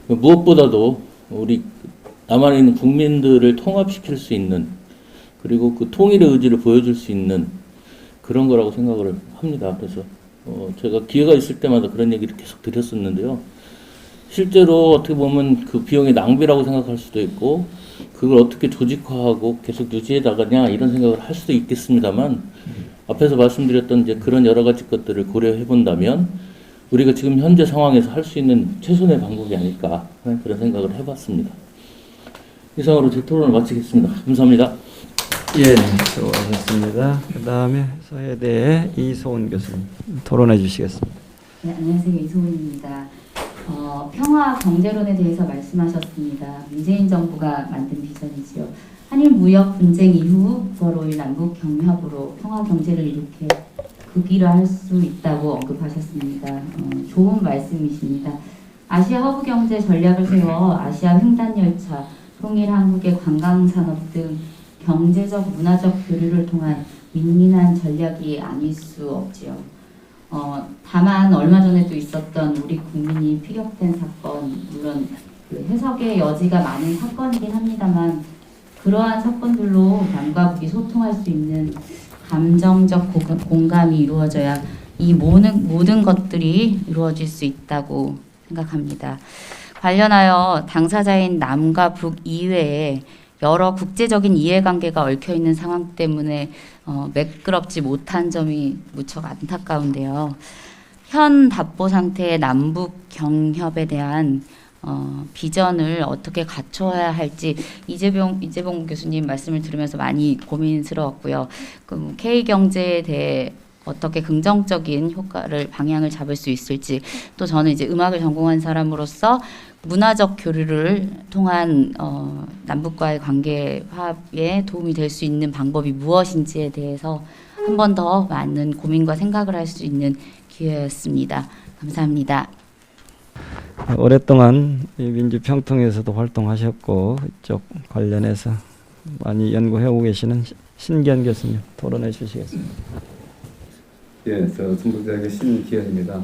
무엇보다도 우리 남한에 있는 국민들을 통합시킬 수 있는, 그리고 그 통일의 의지를 보여줄 수 있는 그런 거라고 생각을 합니다. 그래서 제가 기회가 있을 때마다 그런 얘기를 계속 드렸었는데요. 실제로 어떻게 보면 그 비용의 낭비라고 생각할 수도 있고 그걸 어떻게 조직화하고 계속 유지해 나가냐 이런 생각을 할 수도 있겠습니다만 앞에서 말씀드렸던 이제 그런 여러 가지 것들을 고려해 본다면 우리가 지금 현재 상황에서 할 수 있는 최선의 방법이 아닐까 하는 그런 생각을 해봤습니다. 이상으로 제 토론을 마치겠습니다. 감사합니다. 예, 수고하셨습니다. 그 다음에 서해대 이소은 교수님 토론해 주시겠습니다. 네, 안녕하세요. 이소은입니다. 평화 경제론에 대해서 말씀하셨습니다. 문재인 정부가 만든 비전이지요. 한일 무역 분쟁 이후 9월 5일 남북 경협으로 평화 경제를 이렇게 극기를 할 수 있다고 언급하셨습니다. 좋은 말씀이십니다. 아시아 허브 경제 전략을 세워 아시아 횡단 열차, 통일 한국의 관광 산업 등 경제적 문화적 교류를 통한 윈윈한 전략이 아닐 수 없지요. 다만 얼마 전에도 있었던 우리 국민이 피격된 사건, 물론 그 해석의 여지가 많은 사건이긴 합니다만 그러한 사건들로 남과 북이 소통할 수 있는 감정적 공감이 이루어져야 이 모든 것들이 이루어질 수 있다고 생각합니다. 관련하여 당사자인 남과 북 이외에 여러 국제적인 이해관계가 얽혀있는 상황 때문에 매끄럽지 못한 점이 무척 안타까운데요. 현 답보 상태의 남북 경협에 대한 비전을 어떻게 갖춰야 할지 이재봉 교수님 말씀을 들으면서 많이 고민스러웠고요. 그 K경제에 대해 어떻게 긍정적인 효과를 방향을 잡을 수 있을지, 또 저는 이제 음악을 전공한 사람으로서 문화적 교류를 통한 남북과의 관계 화합에 도움이 될 수 있는 방법이 무엇인지에 대해서 한 번 더 많은 고민과 생각을 할 수 있는 기회였습니다. 감사합니다. 오랫동안 민주평통에서도 활동하셨고 이쪽 관련해서 많이 연구해오고 계시는 신기현 교수님 토론해 주시겠습니다. 예, 저 중국대학의 신기현입니다.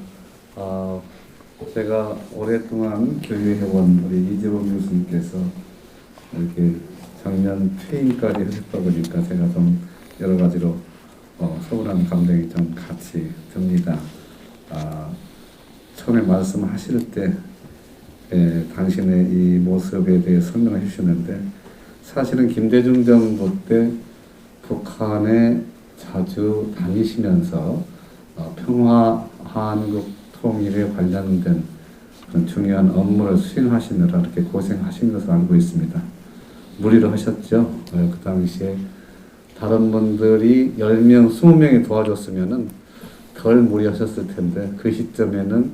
제가 오랫동안 교류해온 우리 이재봉 교수님께서 이렇게 작년 퇴임까지 하셨다 보니까 제가 좀 여러 가지로 서운한 감정이 좀 같이 듭니다. 처음에 말씀하실 때 당신의 이 모습에 대해 설명해 주셨는데 사실은 김대중 정부 때 북한에 자주 다니시면서 평화 한국 통일에 관련된 그런 중요한 업무를 수행하시느라 이렇게 고생하신 것을 알고 있습니다. 무리를 하셨죠. 그 당시에 다른 분들이 10명, 20명이 도와줬으면은 덜 무리하셨을 텐데 그 시점에는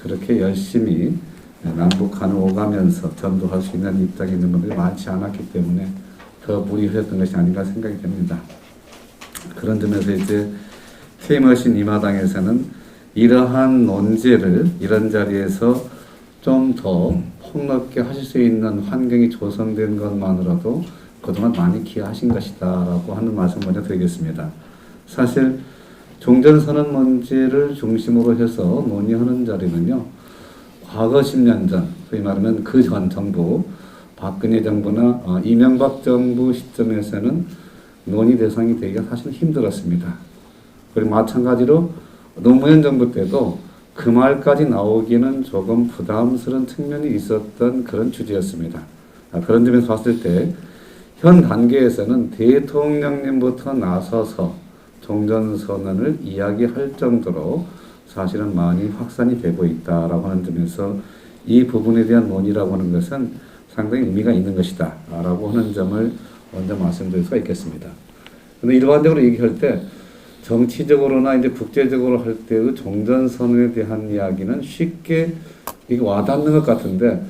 그렇게 열심히 남북 간을 오가면서 전도할 수 있는 입장에 있는 분들이 많지 않았기 때문에 더 무리하셨던 것이 아닌가 생각이 됩니다. 그런 점에서 이제 퇴임하신 이 마당에서는 이러한 논제를 이런 자리에서 좀 더 폭넓게 하실 수 있는 환경이 조성된 것만으로도 그동안 많이 기여하신 것이다 라고 하는 말씀 먼저 드리겠습니다. 사실 종전선언 문제를 중심으로 해서 논의하는 자리는요, 과거 10년 전, 소위 말하면 그 전 정부, 박근혜 정부나 이명박 정부 시점에서는 논의 대상이 되기가 사실 힘들었습니다. 그리고 마찬가지로 노무현 정부 때도 그 말까지 나오기는 조금 부담스러운 측면이 있었던 그런 주제였습니다. 그런 점에서 봤을 때 현 단계에서는 대통령님부터 나서서 종전선언을 이야기할 정도로 사실은 많이 확산이 되고 있다라고 하는 점에서 이 부분에 대한 논의라고 하는 것은 상당히 의미가 있는 것이다 라고 하는 점을 먼저 말씀드릴 수가 있겠습니다. 근데 일반적으로 얘기할 때 정치적으로나 이제 국제적으로 할 때의 종전선언에 대한 이야기는 쉽게 이게 와닿는 것 같은데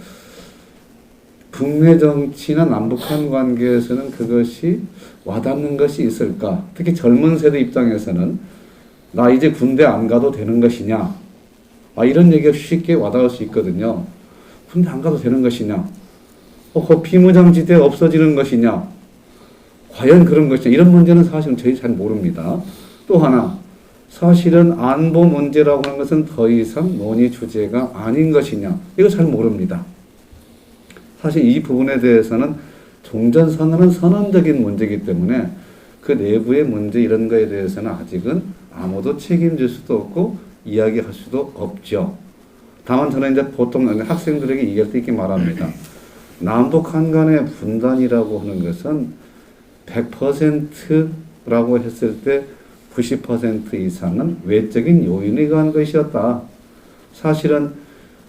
북미 정치나 남북한 관계에서는 그것이 와닿는 것이 있을까? 특히 젊은 세대 입장에서는 나 이제 군대 안 가도 되는 것이냐? 이런 얘기가 쉽게 와닿을 수 있거든요. 군대 안 가도 되는 것이냐? 그 비무장지대 없어지는 것이냐? 과연 그런 것이냐? 이런 문제는 사실은 저희 잘 모릅니다. 또 하나, 사실은 안보 문제라고 하는 것은 더 이상 논의 주제가 아닌 것이냐? 이거 잘 모릅니다. 사실 이 부분에 대해서는 종전선언은 선언적인 문제이기 때문에 그 내부의 문제 이런 거에 대해서는 아직은 아무도 책임질 수도 없고 이야기할 수도 없죠. 다만 저는 이제 보통 학생들에게 얘기할 때 이렇게 말합니다. 남북한 간의 분단이라고 하는 것은 100%라고 했을 때 90% 이상은 외적인 요인에 의한 것이었다. 사실은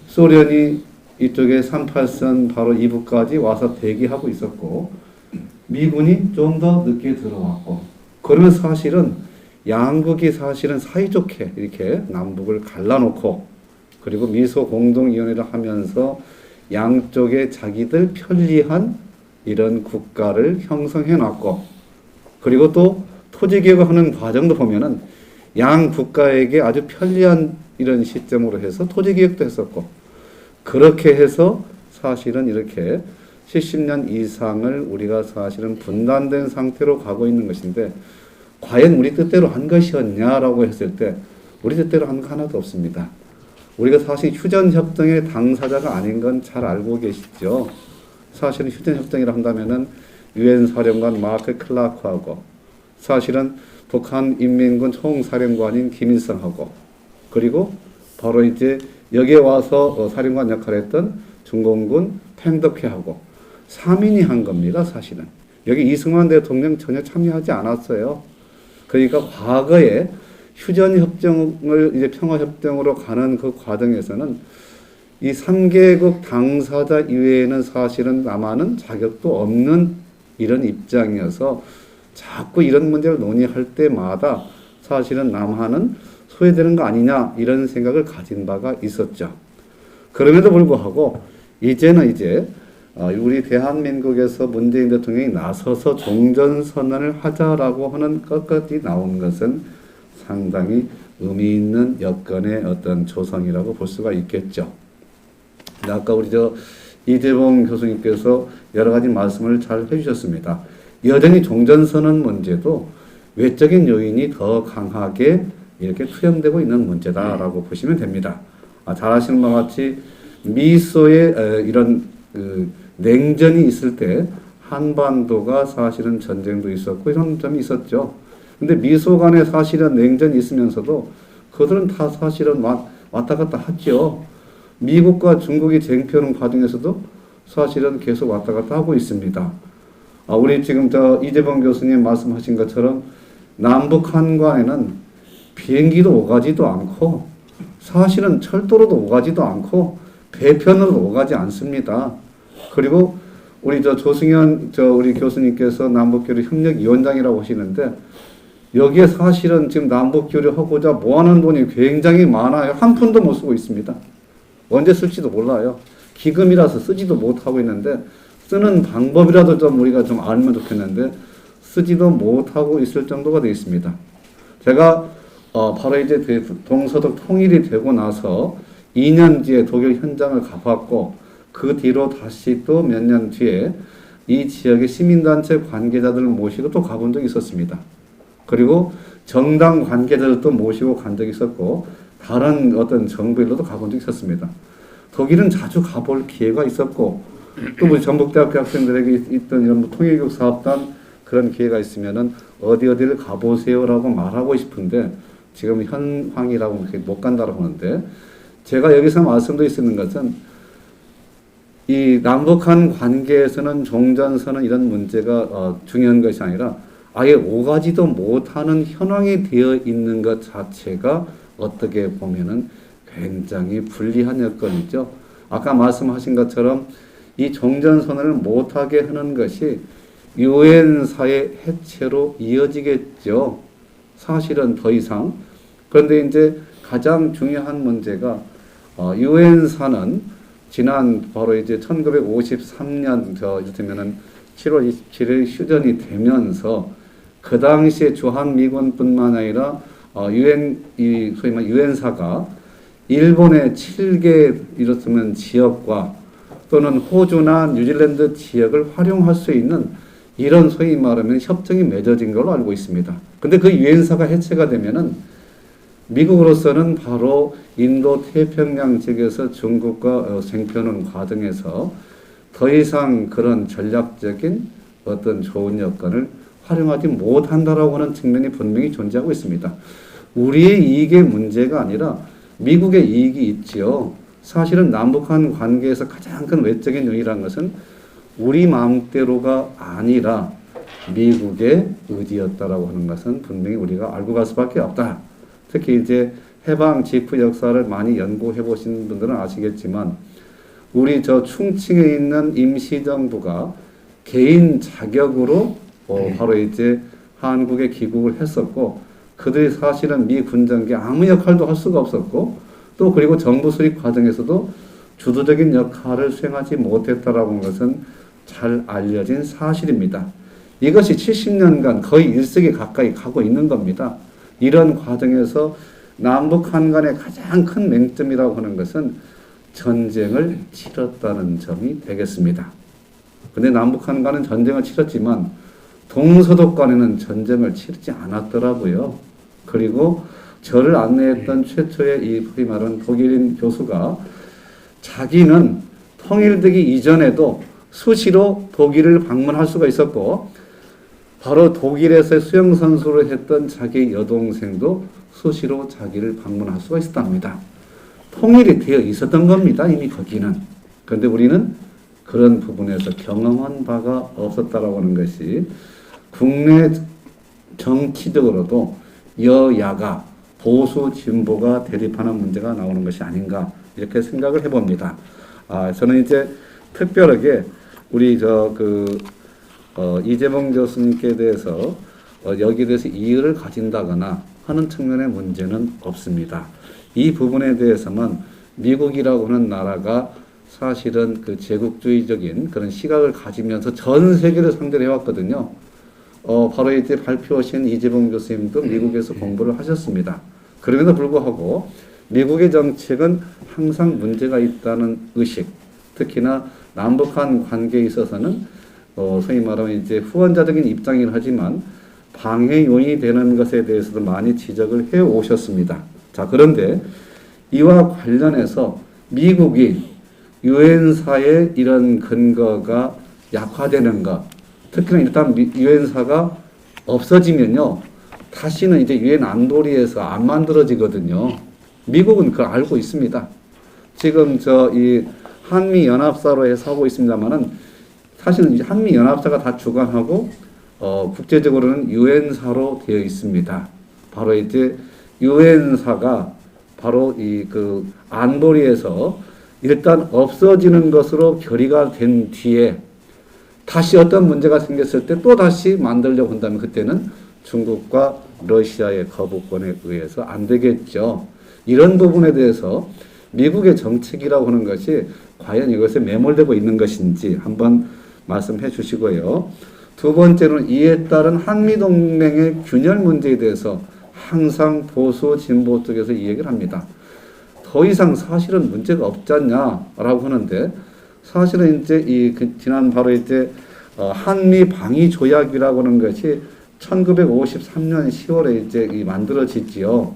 소련이 이쪽에 38선 바로 이북까지 와서 대기하고 있었고 미군이 좀 더 늦게 들어왔고 그러면 사실은 양국이 사실은 사이좋게 이렇게 남북을 갈라놓고 그리고 미소 공동위원회를 하면서 양쪽에 자기들 편리한 이런 국가를 형성해 놨고 그리고 또 토지개혁을 하는 과정도 보면은 양 국가에게 아주 편리한 이런 시점으로 해서 토지개혁도 했었고 그렇게 해서 사실은 이렇게 70년 이상을 우리가 사실은 분단된 상태로 가고 있는 것인데 과연 우리 뜻대로 한 것이었냐라고 했을 때 우리 뜻대로 한 거 하나도 없습니다. 우리가 사실 휴전협정의 당사자가 아닌 건 잘 알고 계시죠. 사실은 휴전협정이라 한다면은 유엔 사령관 마크 클라크하고 사실은 북한 인민군 총사령관인 김일성하고 그리고 바로 이제 여기에 와서 사령관 역할을 했던 중공군 팽덕회하고 3인이 한 겁니다. 사실은 여기 이승만 대통령 전혀 참여하지 않았어요. 그러니까 과거에 휴전협정을 이제 평화협정으로 가는 그 과정에서는 이 3개국 당사자 이외에는 사실은 남한은 자격도 없는 이런 입장이어서 자꾸 이런 문제를 논의할 때마다 사실은 남한은 소외되는 거 아니냐 이런 생각을 가진 바가 있었죠. 그럼에도 불구하고 이제는 이제 우리 대한민국에서 문재인 대통령이 나서서 종전선언을 하자라고 하는 것까지 나온 것은 상당히 의미 있는 여건의 어떤 조성이라고 볼 수가 있겠죠. 아까 우리 이재봉 교수님께서 여러 가지 말씀을 잘 해주셨습니다. 여전히 종전선언 문제도 외적인 요인이 더 강하게 이렇게 투영되고 있는 문제다라고 보시면 됩니다. 잘 아시는 바와 같이 미소에 이런 냉전이 있을 때 한반도가 사실은 전쟁도 있었고 이런 점이 있었죠. 근데 미소 간에 사실은 냉전이 있으면서도 그들은 다 사실은 왔다 갔다 하죠. 미국과 중국이 쟁표하는 과정에서도 사실은 계속 왔다 갔다 하고 있습니다. 우리 지금 이재범 교수님 말씀하신 것처럼 남북한 간에는 비행기도 오가지도 않고 사실은 철도로도 오가지도 않고 배편으로 오가지 않습니다. 그리고 우리 조승현 우리 교수님께서 남북교류 협력위원장이라고 하시는데 여기에 사실은 지금 남북교류하고자 모아놓은 돈이 굉장히 많아요. 한 푼도 못 쓰고 있습니다. 언제 쓸지도 몰라요. 기금이라서 쓰지도 못하고 있는데 쓰는 방법이라도 좀 우리가 좀 알면 좋겠는데 쓰지도 못하고 있을 정도가 되어 있습니다. 제가 바로 이제 동서독 통일이 되고 나서 2년 뒤에 독일 현장을 가봤고 그 뒤로 다시 또 몇 년 뒤에 이 지역의 시민단체 관계자들을 모시고 또 가본 적이 있었습니다. 그리고 정당 관계자들도 모시고 간 적이 있었고 다른 어떤 정부일로도 가본 적이 있었습니다. 독일은 자주 가볼 기회가 있었고 또 우리 전북대학교 학생들에게 있던 이런 통일교육 사업단 그런 기회가 있으면은 어디를 가보세요라고 말하고 싶은데 지금 현황이라고 못 간다고 하는데 제가 여기서 말씀드릴 수 있는 것은 이 남북한 관계에서는 종전선언 이런 문제가 중요한 것이 아니라 아예 오가지도 못하는 현황이 되어 있는 것 자체가 어떻게 보면은 굉장히 불리한 여건이죠. 아까 말씀하신 것처럼 이 종전선언을 못하게 하는 것이 유엔사의 해체로 이어지겠죠. 사실은 더 이상. 그런데 이제 가장 중요한 문제가 유엔사는 지난 바로 이제 1953년 이를테면은 7월 27일 휴전이 되면서 그 당시에 주한미군뿐만 아니라 소위 말 유엔사가 일본의 7개 이렇다면 지역과 또는 호주나 뉴질랜드 지역을 활용할 수 있는 이런 소위 말하면 협정이 맺어진 걸로 알고 있습니다. 근데 그 유엔사가 해체가 되면은 미국으로서는 바로 인도 태평양 지역에서 중국과 쟁표하는 과정에서 더 이상 그런 전략적인 어떤 좋은 여건을 활용하지 못한다라고 하는 측면이 분명히 존재하고 있습니다. 우리의 이익의 문제가 아니라 미국의 이익이 있지요. 사실은 남북한 관계에서 가장 큰 외적인 요인이라는 것은 우리 마음대로가 아니라 미국의 의지였다라고 하는 것은 분명히 우리가 알고 갈 수밖에 없다. 특히 이제 해방 직후 역사를 많이 연구해 보신 분들은 아시겠지만 우리 저 충칭에 있는 임시정부가 개인 자격으로 바로 이제 한국에 귀국을 했었고 그들이 사실은 미 군정기에 아무 역할도 할 수가 없었고 또 그리고 정부 수립 과정에서도 주도적인 역할을 수행하지 못했다라고 하는 것은 잘 알려진 사실입니다. 이것이 70년간 거의 1세기 가까이 가고 있는 겁니다. 이런 과정에서 남북한 간의 가장 큰 맹점이라고 하는 것은 전쟁을 치렀다는 점이 되겠습니다. 근데 남북한 간은 전쟁을 치렀지만 동서독 간에는 전쟁을 치르지 않았더라고요. 그리고 저를 안내했던 최초의 이 소위 말하는 독일인 교수가 자기는 통일되기 이전에도 수시로 독일을 방문할 수가 있었고 바로 독일에서 수영선수를 했던 자기 여동생도 수시로 자기를 방문할 수가 있었답니다. 통일이 되어 있었던 겁니다. 이미 거기는. 그런데 우리는 그런 부분에서 경험한 바가 없었다라고 하는 것이 국내 정치적으로도 여야가 보수 진보가 대립하는 문제가 나오는 것이 아닌가 이렇게 생각을 해봅니다. 저는 이제 특별하게 우리 이재봉 교수님께 대해서 여기에 대해서 이의를 가진다거나 하는 측면의 문제는 없습니다. 이 부분에 대해서만 미국이라고 하는 나라가 사실은 그 제국주의적인 그런 시각을 가지면서 전 세계를 상대로 해왔거든요. 바로 이제 발표하신 이재봉 교수님도 미국에서 공부를 하셨습니다. 그럼에도 불구하고 미국의 정책은 항상 문제가 있다는 의식, 특히나 남북한 관계에 있어서는 소위 말하면 이제 후원자적인 입장이긴 하지만 방해 요인이 되는 것에 대해서도 많이 지적을 해 오셨습니다. 자, 그런데 이와 관련해서 미국이 유엔사의 이런 근거가 약화되는 것, 특히나 일단 유엔사가 없어지면요, 다시는 이제 유엔 안보리에서 안 만들어지거든요. 미국은 그걸 알고 있습니다. 지금 이 한미 연합사로 해서 하고 있습니다만은 사실은 이제 한미 연합사가 다 주관하고 국제적으로는 유엔사로 되어 있습니다. 바로 이제 유엔사가 바로 그 안보리에서 일단 없어지는 것으로 결의가 된 뒤에 다시 어떤 문제가 생겼을 때 또 다시 만들려고 한다면 그때는 중국과 러시아의 거부권에 의해서 안 되겠죠. 이런 부분에 대해서 미국의 정책이라고 하는 것이 과연 이것에 매몰되고 있는 것인지 한번 말씀해 주시고요. 두 번째는 이에 따른 한미동맹의 균열 문제에 대해서 항상 보수 진보 쪽에서 이 얘기를 합니다. 더 이상 사실은 문제가 없지 않냐라고 하는데 사실은 이제 지난 바로 이제 한미 방위 조약이라고 하는 것이 1953년 10월에 이제 만들어지지요.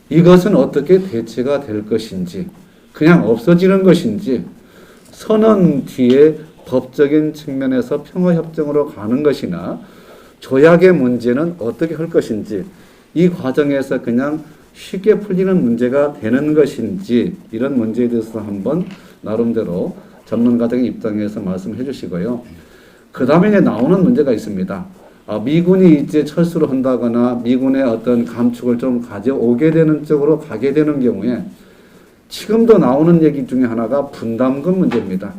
이것은 어떻게 대체가 될 것인지, 그냥 없어지는 것인지, 선언 뒤에 법적인 측면에서 평화협정으로 가는 것이나 조약의 문제는 어떻게 할 것인지, 이 과정에서 그냥 쉽게 풀리는 문제가 되는 것인지, 이런 문제에 대해서 한번 나름대로 전문가적인 입장에서 말씀해 주시고요. 그 다음에 이제 나오는 문제가 있습니다. 미군이 이제 철수를 한다거나 미군의 어떤 감축을 좀 가져오게 되는 쪽으로 가게 되는 경우에 지금도 나오는 얘기 중에 하나가 분담금 문제입니다.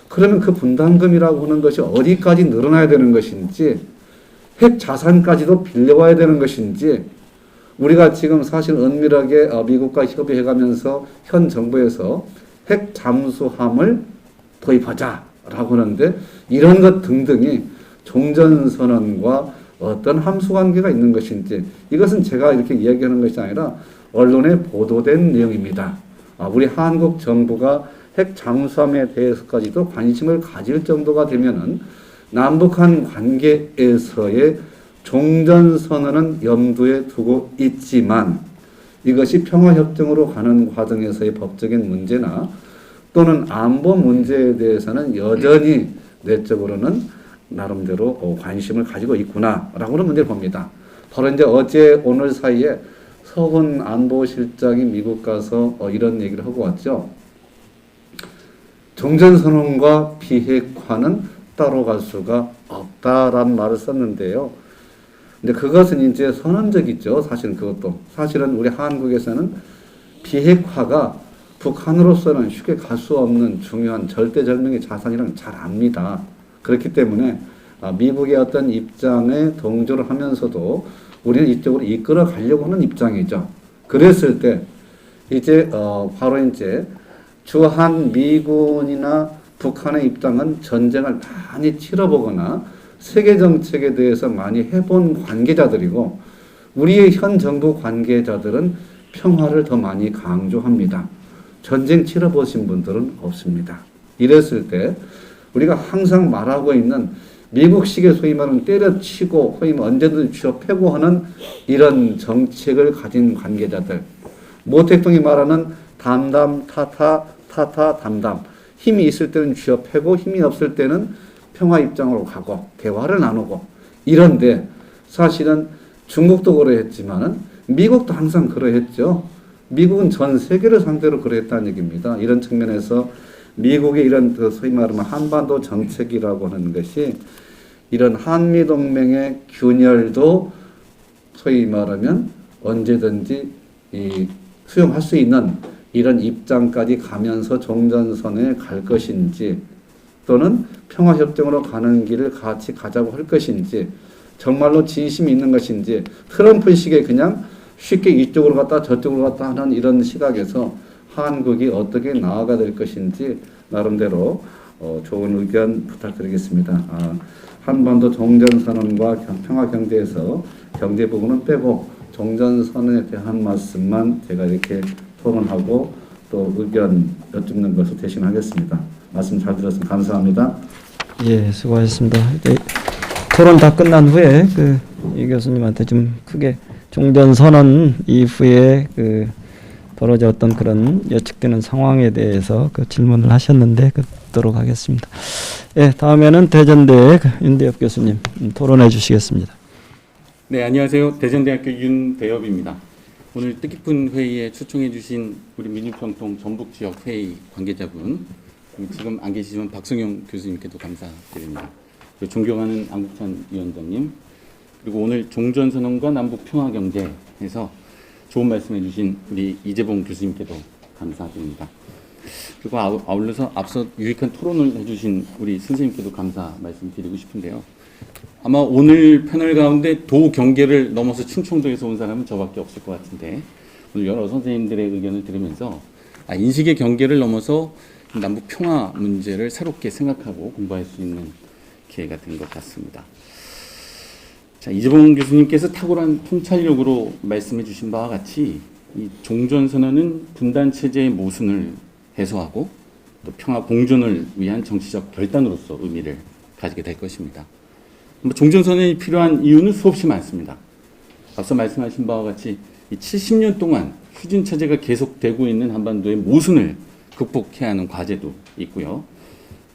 그러면 그 분담금이라고 하는 것이 어디까지 늘어나야 되는 것인지, 핵 자산까지도 빌려와야 되는 것인지, 우리가 지금 사실 은밀하게 미국과 협의해가면서 현 정부에서 핵 잠수함을 도입하자라고 하는데 이런 것 등등이 종전선언과 어떤 함수관계가 있는 것인지, 이것은 제가 이렇게 이야기하는 것이 아니라 언론에 보도된 내용입니다. 우리 한국 정부가 핵 잠수함에 대해서까지도 관심을 가질 정도가 되면은 남북한 관계에서의 종전선언은 염두에 두고 있지만 이것이 평화협정으로 가는 과정에서의 법적인 문제나 또는 안보 문제에 대해서는 여전히 내적으로는 나름대로 관심을 가지고 있구나라고 하는 문제를 봅니다. 바로 이제 어제 오늘 사이에 서훈 안보실장이 미국 가서 이런 얘기를 하고 왔죠. 종전선언과 비핵화는 따로 갈 수가 없다라는 말을 썼는데요. 근데 그것은 이제 선언적이죠. 사실은 그것도. 사실은 우리 한국에서는 비핵화가 북한으로서는 쉽게 갈 수 없는 중요한 절대절명의 자산이라는 잘 압니다. 그렇기 때문에 미국의 어떤 입장에 동조를 하면서도 우리는 이쪽으로 이끌어 가려고 하는 입장이죠. 그랬을 때 이제 바로 이제 주한 미군이나 북한의 입장은 전쟁을 많이 치러보거나 세계 정책에 대해서 많이 해본 관계자들이고 우리의 현 정부 관계자들은 평화를 더 많이 강조합니다. 전쟁 치러보신 분들은 없습니다. 이랬을 때 우리가 항상 말하고 있는 미국식의 소위 말하는 때려치고 소위 언제든 쥐어패고 하는 이런 정책을 가진 관계자들, 모 대통령이 말하는 담담 타타 타타 담담, 힘이 있을 때는 쥐어패고 힘이 없을 때는 평화 입장으로 가고 대화를 나누고 이런데 사실은 중국도 그러했지만은 미국도 항상 그러했죠. 미국은 전 세계를 상대로 그러했다는 얘기입니다. 이런 측면에서 미국의 이런 소위 말하면 한반도 정책이라고 하는 것이 이런 한미동맹의 균열도 소위 말하면 언제든지 수용할 수 있는 이런 입장까지 가면서 종전선에 갈 것인지 또는 평화협정으로 가는 길을 같이 가자고 할 것인지 정말로 진심이 있는 것인지 트럼프식의 그냥 쉽게 이쪽으로 갔다 저쪽으로 갔다 하는 이런 시각에서 한국이 어떻게 나아가 될 것인지 나름대로 좋은 의견 부탁드리겠습니다. 한반도 종전선언과 평화경제에서 경제 부분은 빼고 종전선언에 대한 말씀만 제가 이렇게 토론하고 또 의견 여쭙는 것을 대신하겠습니다. 말씀 잘 들었습니다. 감사합니다. 예, 수고하셨습니다. 이제 토론 다 끝난 후에 이 교수님한테 좀 크게 종전선언 이후에 벌어졌던 그런 예측되는 상황에 대해서 질문을 하셨는데 듣도록 하겠습니다. 예, 다음에는 대전대 윤대엽 교수님 토론해 주시겠습니다. 네, 안녕하세요. 대전대학교 윤대엽입니다. 오늘 뜻깊은 회의에 초청해 주신 우리 민주평통 전북지역 회의 관계자분, 지금 안 계시지만 박성용 교수님께도 감사드립니다. 존경하는 안국찬 위원장님, 그리고 오늘 종전선언과 남북평화경제에서 좋은 말씀해 주신 우리 이재봉 교수님께도 감사드립니다. 그리고 아울러서 앞서 유익한 토론을 해주신 우리 선생님께도 감사 말씀드리고 싶은데요. 아마 오늘 패널 가운데 도 경계를 넘어서 충청도에서 온 사람은 저밖에 없을 것 같은데 오늘 여러 선생님들의 의견을 들으면서 인식의 경계를 넘어서 남북 평화 문제를 새롭게 생각하고 공부할 수 있는 기회가 된 것 같습니다. 자, 이재봉 교수님께서 탁월한 통찰력으로 말씀해 주신 바와 같이 이 종전선언은 분단 체제의 모순을 해소하고 또 평화 공존을 위한 정치적 결단으로서 의미를 가지게 될 것입니다. 종전선언이 필요한 이유는 수없이 많습니다. 앞서 말씀하신 바와 같이 이 70년 동안 휴전 체제가 계속되고 있는 한반도의 모순을 극복해야 하는 과제도 있고요.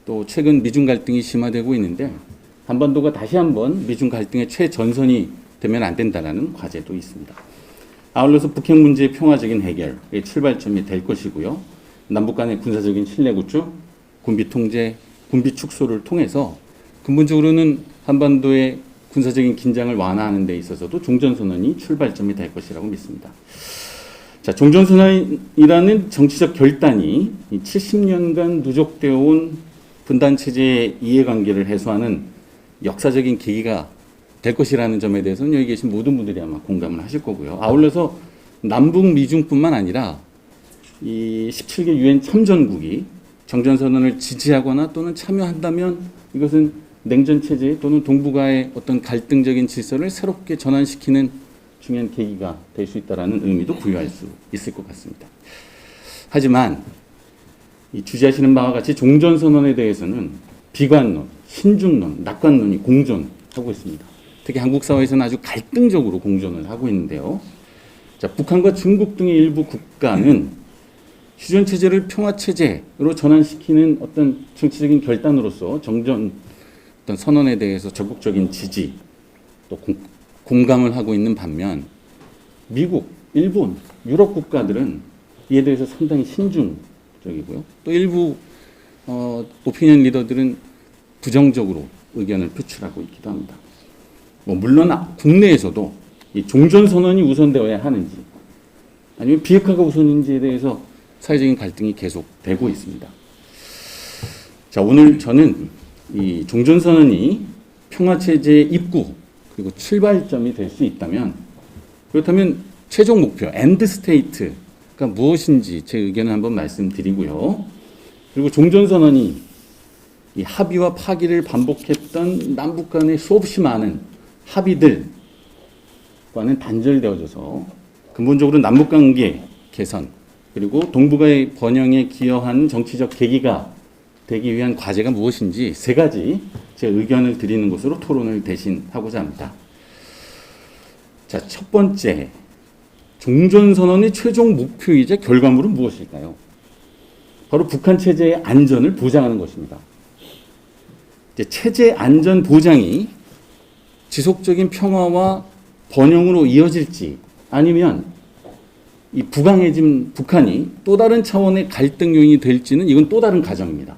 또 최근 미중 갈등이 심화되고 있는데 한반도가 다시 한번 미중 갈등의 최전선이 되면 안 된다는 과제도 있습니다. 아울러서 북핵 문제의 평화적인 해결의 출발점이 될 것이고요. 남북 간의 군사적인 신뢰 구축, 군비 통제, 군비 축소를 통해서 근본적으로는 한반도의 군사적인 긴장을 완화하는 데 있어서도 종전선언이 출발점이 될 것이라고 믿습니다. 자, 종전선언이라는 정치적 결단이 70년간 누적되어 온 분단체제의 이해관계를 해소하는 역사적인 계기가 될 것이라는 점에 대해서는 여기 계신 모든 분들이 아마 공감을 하실 거고요. 아울러서 남북 미중뿐만 아니라 이 17개 유엔 참전국이 정전선언을 지지하거나 또는 참여한다면 이것은 냉전체제 또는 동북아의 어떤 갈등적인 질서를 새롭게 전환시키는 중요한 계기가 될 수 있다는 의미도 부여할 수 있을 것 같습니다. 하지만 이 주재하시는 바와 같이 종전선언에 대해서는 비관론, 신중론, 낙관론이 공존하고 있습니다. 특히 한국 사회에서는 아주 갈등적으로 공존을 하고 있는데요. 자, 북한과 중국 등의 일부 국가는 휴전 체제를 평화 체제로 전환시키는 어떤 정치적인 결단으로서 정전 어떤 선언에 대해서 적극적인 지지 또 공감을 하고 있는 반면 미국 일본, 유럽 국가들은 이에 대해서 상당히 신중적이고요. 또 일부 오피니언 리더들은 부정적으로 의견을 표출하고 있기도 합니다. 물론 국내에서도 이 종전선언이 우선되어야 하는지 아니면 비핵화가 우선인지에 대해서 사회적인 갈등이 계속되고 있습니다. 자, 오늘 저는 이 종전선언이 평화체제의 입구 그리고 출발점이 될 수 있다면, 그렇다면 최종 목표 엔드 스테이트가 무엇인지 제 의견을 한번 말씀드리고요. 그리고 종전선언이 이 합의와 파기를 반복했던 남북 간의 수없이 많은 합의들과는 단절되어져서 근본적으로 남북관계 개선 그리고 동북아의 번영에 기여한 정치적 계기가 되기 위한 과제가 무엇인지 세 가지 제 의견을 드리는 것으로 토론을 대신하고자 합니다. 자, 첫 번째, 종전선언의 최종 목표이자 결과물은 무엇일까요? 바로 북한 체제의 안전을 보장하는 것입니다. 이제 체제 안전 보장이 지속적인 평화와 번영으로 이어질지 아니면 이 부강해진 북한이 또 다른 차원의 갈등 요인이 될지는 이건 또 다른 과정입니다.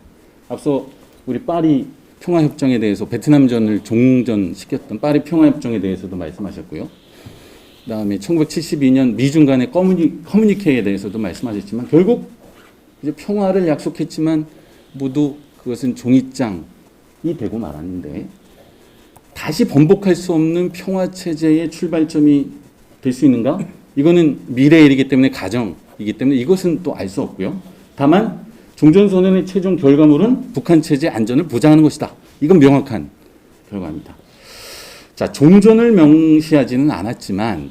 앞서 우리 파리 평화협정에 대해서 베트남전을 종전시켰던 파리 평화협정에 대해서도 말씀하셨고요. 그다음에 1972년 미중 간의 커뮤니케에 대해서도 말씀하셨지만 결국 이제 평화를 약속했지만 모두 그것은 종이장이 되고 말았는데 다시 번복할 수 없는 평화 체제의 출발점이 될 수 있는가? 이거는 미래에 이르기 때문에 가정이기 때문에 이것은 또 알 수 없고요. 다만 종전선언의 최종 결과물은 북한 체제 안전을 보장하는 것이다. 이건 명확한 결과입니다. 자, 종전을 명시하지는 않았지만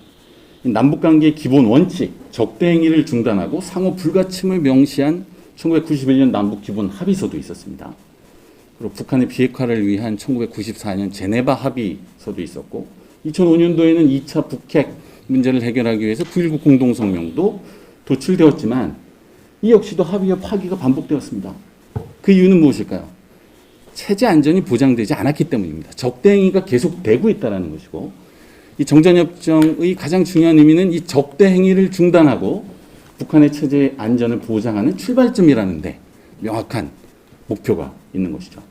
남북관계의 기본 원칙, 적대행위를 중단하고 상호 불가침을 명시한 1991년 남북 기본 합의서도 있었습니다. 그리고 북한의 비핵화를 위한 1994년 제네바 합의서도 있었고 2005년도에는 2차 북핵 문제를 해결하기 위해서 9.19 공동성명도 도출되었지만 이 역시도 합의와 파기가 반복되었습니다. 그 이유는 무엇일까요? 체제 안전이 보장되지 않았기 때문입니다. 적대행위가 계속되고 있다는 것이고 이 정전협정의 가장 중요한 의미는 이 적대행위를 중단하고 북한의 체제 안전을 보장하는 출발점이라는데 명확한 목표가 있는 것이죠.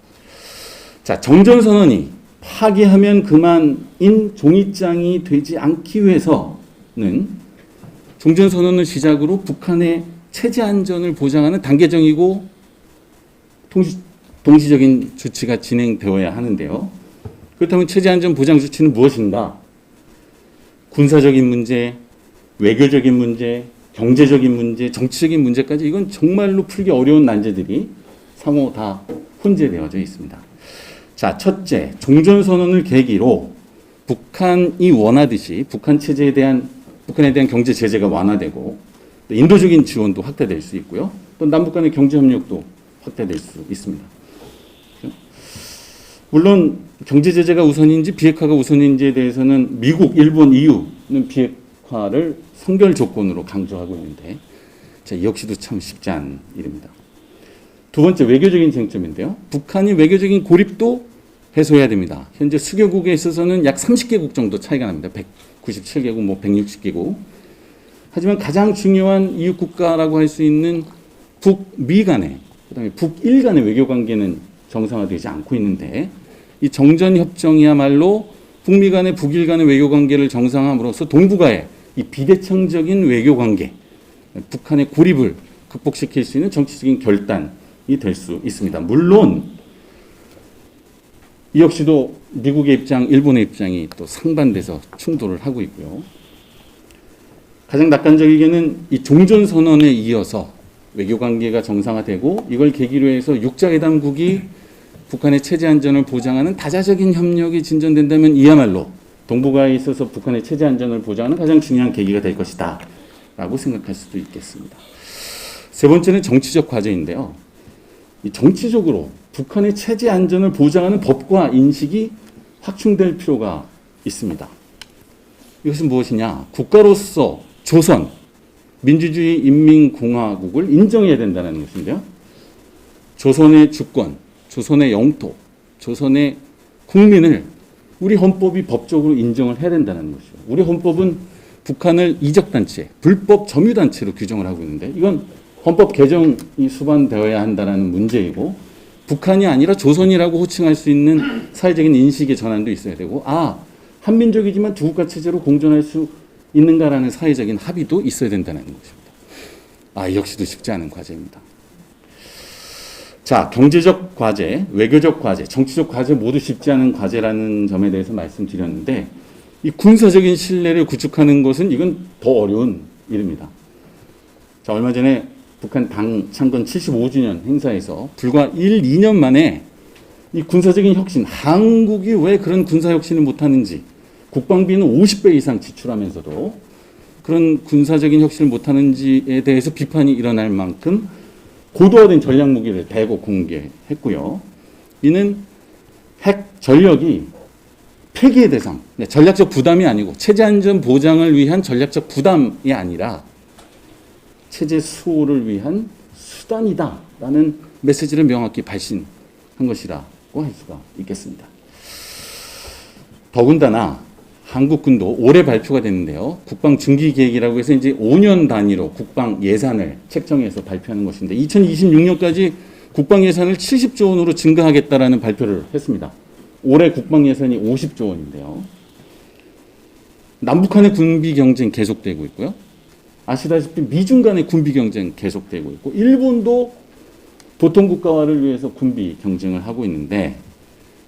자, 정전선언이 파기하면 그만인 종이장이 되지 않기 위해서는 종전선언을 시작으로 북한의 체제 안전을 보장하는 단계적이고 동시적인 조치가 진행되어야 하는데요. 그렇다면 체제 안전 보장 조치는 무엇인가? 군사적인 문제, 외교적인 문제, 경제적인 문제, 정치적인 문제까지 이건 정말로 풀기 어려운 난제들이 상호 다 혼재되어져 있습니다. 자, 첫째, 종전선언을 계기로 북한이 원하듯이 북한에 대한 경제 제재가 완화되고 인도적인 지원도 확대될 수 있고요. 또 남북 간의 경제 협력도 확대될 수 있습니다. 물론 경제 제재가 우선인지 비핵화가 우선인지에 대해서는 미국, 일본, EU는 비핵화를 선결 조건으로 강조하고 있는데 자, 이 역시도 참 쉽지 않은 일입니다. 두 번째, 외교적인 쟁점인데요. 북한이 외교적인 고립도 해소해야 됩니다. 현재 수교국에 있어서는 약 30개국 정도 차이가 납니다. 197개국, 160개국. 하지만 가장 중요한 이웃 국가라고 할 수 있는 북미 간의, 그다음에 북일 간의 외교 관계는 정상화되지 않고 있는데 이 정전협정이야말로 북미 간의 북일 간의 외교 관계를 정상화함으로써 동북아의 이 비대칭적인 외교 관계, 북한의 고립을 극복시킬 수 있는 정치적인 결단이 될 수 있습니다. 물론 이 역시도 미국의 입장, 일본의 입장이 또 상반돼서 충돌을 하고 있고요. 가장 낙관적이게는 이 종전선언에 이어서 외교관계가 정상화되고 이걸 계기로 해서 육자회담국이 북한의 체제 안전을 보장하는 다자적인 협력이 진전된다면 이야말로 동북아에 있어서 북한의 체제 안전을 보장하는 가장 중요한 계기가 될 것이다 라고 생각할 수도 있겠습니다. 세 번째는 정치적 과제인데요. 이 정치적으로 북한의 체제 안전을 보장하는 법과 인식이 확충될 필요가 있습니다. 이것은 무엇이냐? 국가로서 조선 민주주의 인민공화국을 인정해야 된다는 것인데요. 조선의 주권, 조선의 영토, 조선의 국민을 우리 헌법이 법적으로 인정을 해야 된다는 것이죠. 우리 헌법은 북한을 이적단체, 불법 점유단체로 규정을 하고 있는데 이건 헌법 개정이 수반되어야 한다는 문제이고 북한이 아니라 조선이라고 호칭할 수 있는 사회적인 인식의 전환도 있어야 되고 한민족이지만 두 국가 체제로 공존할 수 있는가라는 사회적인 합의도 있어야 된다는 것입니다. 역시도 쉽지 않은 과제입니다. 자, 경제적 과제, 외교적 과제, 정치적 과제 모두 쉽지 않은 과제라는 점에 대해서 말씀드렸는데 이 군사적인 신뢰를 구축하는 것은 이건 더 어려운 일입니다. 자, 얼마 전에 북한 당 창건 75주년 행사에서 불과 2년 만에 이 군사적인 혁신, 한국이 왜 그런 군사 혁신을 못하는지 국방비는 50배 이상 지출하면서도 그런 군사적인 혁신을 못하는지에 대해서 비판이 일어날 만큼 고도화된 전략 무기를 대거 공개했고요. 이는 핵 전력이 폐기의 대상, 전략적 부담이 아니고 체제 안전 보장을 위한 전략적 부담이 아니라 체제 수호를 위한 수단이다라는 메시지를 명확히 발신한 것이라고 할 수가 있겠습니다. 더군다나 한국군도 올해 발표가 됐는데요. 국방 중기 계획이라고 해서 이제 5년 단위로 국방 예산을 책정해서 발표하는 것인데 2026년까지 국방 예산을 70조 원으로 증가하겠다라는 발표를 했습니다. 올해 국방 예산이 50조 원인데요. 남북 간의 군비 경쟁 계속되고 있고요. 아시다시피 미중 간의 군비 경쟁 계속되고 있고 일본도 보통 국가화를 위해서 군비 경쟁을 하고 있는데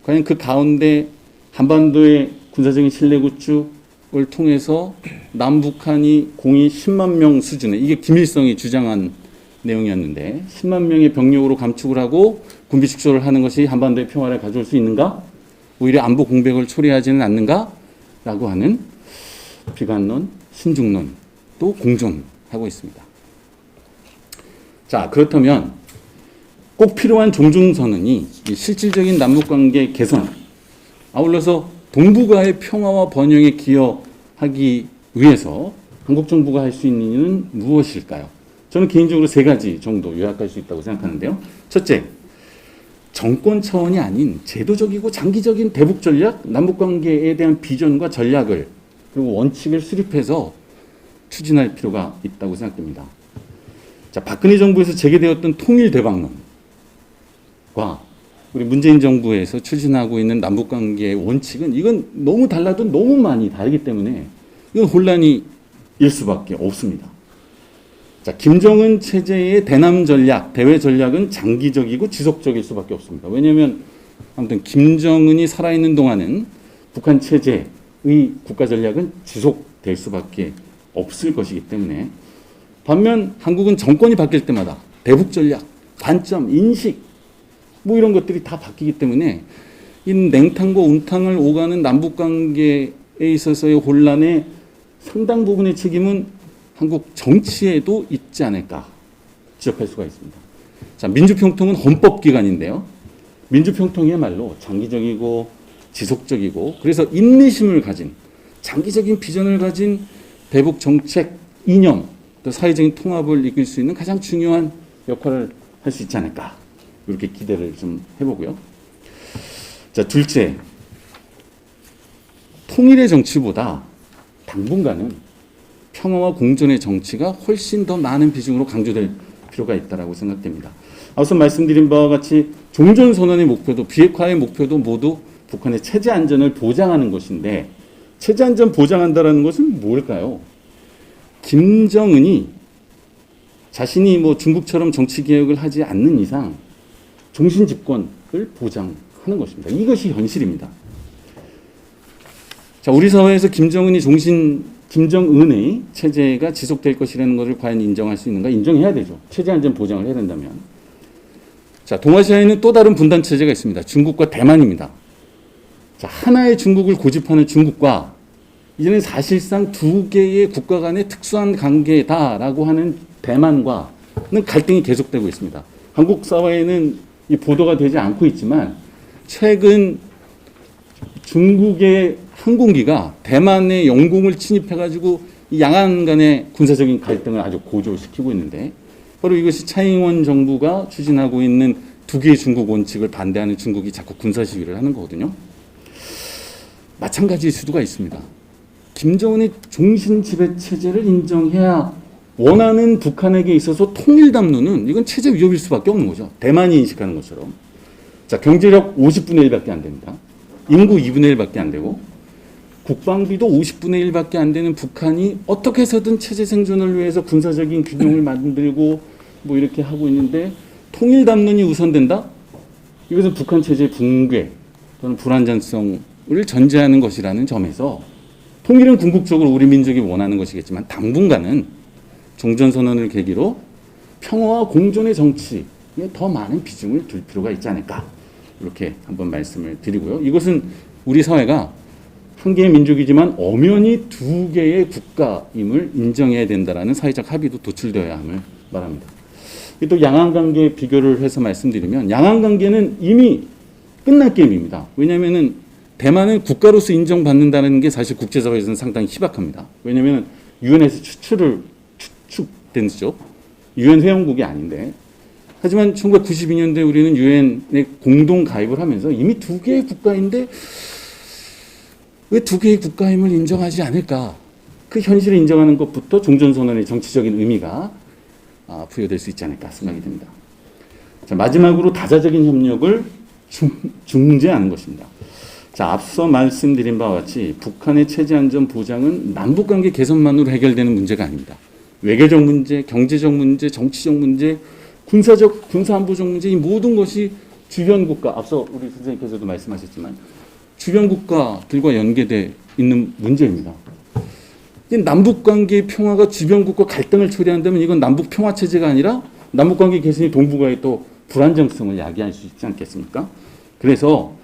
과연 그 가운데 한반도의 군사적인 신뢰 구축을 통해서 남북한이 공이 10만 명 수준에 이게 김일성이 주장한 내용이었는데 10만 명의 병력으로 감축을 하고 군비 축소를 하는 것이 한반도의 평화를 가져올 수 있는가? 오히려 안보 공백을 초래하지는 않는가라고 하는 비관론, 신중론도 공존하고 있습니다. 자, 그렇다면 꼭 필요한 종중선언이 실질적인 남북관계 개선, 아울러서 동북아의 평화와 번영에 기여하기 위해서 한국 정부가 할 수 있는 일은 무엇일까요? 저는 개인적으로 3가지 정도 요약할 수 있다고 생각하는데요. 첫째, 정권 차원이 아닌 제도적이고 장기적인 대북 전략, 남북관계에 대한 비전과 전략을 그리고 원칙을 수립해서 추진할 필요가 있다고 생각됩니다. 자, 박근혜 정부에서 제기되었던 통일 대박론과 우리 문재인 정부에서 추진하고 있는 남북관계의 원칙은 이건 너무 달라도 너무 많이 다르기 때문에 이건 혼란이 일 수밖에 없습니다. 자, 김정은 체제의 대남 전략, 대외 전략은 장기적이고 지속적일 수밖에 없습니다. 왜냐하면 아무튼 김정은이 살아있는 동안은 북한 체제의 국가 전략은 지속될 수밖에 없을 것이기 때문에 반면 한국은 정권이 바뀔 때마다 대북 전략, 관점, 인식 뭐 이런 것들이 다 바뀌기 때문에 이 냉탕과 온탕을 오가는 남북관계에 있어서의 혼란의 상당 부분의 책임은 한국 정치에도 있지 않을까 지적할 수가 있습니다. 자, 민주평통은 헌법기관인데요. 민주평통이야말로 장기적이고 지속적이고 그래서 인내심을 가진 장기적인 비전을 가진 대북 정책 이념 또 사회적인 통합을 이끌 수 있는 가장 중요한 역할을 할 수 있지 않을까 이렇게 기대를 좀 해보고요. 자, 둘째, 통일의 정치보다 당분간은 평화와 공존의 정치가 훨씬 더 많은 비중으로 강조될 필요가 있다고 생각됩니다. 앞서 말씀드린 바와 같이 종전선언의 목표도 비핵화의 목표도 모두 북한의 체제 안전을 보장하는 것인데 체제 안전 보장한다는 것은 뭘까요? 김정은이 자신이 뭐 중국처럼 정치 개혁을 하지 않는 이상 종신 집권을 보장하는 것입니다. 이것이 현실입니다. 자, 우리 사회에서 김정은의 체제가 지속될 것이라는 것을 과연 인정할 수 있는가? 인정해야 되죠. 체제 안전 보장을 해야 된다면. 자, 동아시아에는 또 다른 분단 체제가 있습니다. 중국과 대만입니다. 자, 하나의 중국을 고집하는 중국과 이제는 사실상 두 개의 국가 간의 특수한 관계다라고 하는 대만과는 갈등이 계속되고 있습니다. 한국 사회에는 이 보도가 되지 않고 있지만 최근 중국의 항공기가 대만의 영공을 침입해가지고 이 양안 간의 군사적인 갈등을 아주 고조시키고 있는데 바로 이것이 차잉원 정부가 추진하고 있는 두 개의 중국 원칙을 반대하는 중국이 자꾸 군사 시위를 하는 거거든요. 마찬가지일 수가 있습니다. 김정은의 종신 지배 체제를 인정해야 원하는 북한에게 있어서 통일 담론은 이건 체제 위협일 수밖에 없는 거죠. 대만이 인식하는 것처럼. 자, 경제력 50분의 1밖에 안 됩니다. 인구 2분의 1밖에 안 되고 국방비도 50분의 1밖에 안 되는 북한이 어떻게 해서든 체제 생존을 위해서 군사적인 균형을 만들고 뭐 이렇게 하고 있는데 통일 담론이 우선된다? 이것은 북한 체제의 붕괴 또는 불안전성을 전제하는 것이라는 점에서 통일은 궁극적으로 우리 민족이 원하는 것이겠지만 당분간은 종전선언을 계기로 평화와 공존의 정치에 더 많은 비중을 둘 필요가 있지 않을까 이렇게 한번 말씀을 드리고요. 이것은 우리 사회가 한 개의 민족이지만 엄연히 두 개의 국가임을 인정해야 된다라는 사회적 합의도 도출되어야 함을 말합니다. 또 양안관계 비교를 해서 말씀드리면 양안관계는 이미 끝난 게임입니다. 왜냐하면 대만은 국가로서 인정받는다는 게 사실 국제사회에서는 상당히 희박합니다. 왜냐하면 유엔에서 추측된죠. 유엔 회원국이 아닌데. 하지만 1992년도에 우리는 유엔에 공동 가입을 하면서 이미 두 개의 국가인데 왜 두 개의 국가임을 인정하지 않을까? 그 현실을 인정하는 것부터 종전선언의 정치적인 의미가 부여될 수 있지 않을까 생각이 듭니다. 자, 마지막으로 다자적인 협력을 중재하는 것입니다. 자, 앞서 말씀드린 바와 같이 북한의 체제 안전 보장은 남북관계 개선만으로 해결되는 문제가 아닙니다. 외교적 문제, 경제적 문제, 정치적 문제, 군사적, 군사안보적 문제 이 모든 것이 주변 국가, 앞서 우리 선생님께서도 말씀하셨지만 주변 국가들과 연계되어 있는 문제입니다. 남북관계 평화가 주변 국가 갈등을 초래한다면 이건 남북 평화 체제가 아니라 남북관계 개선이 동북아의 또 불안정성을 야기할 수 있지 않겠습니까? 그래서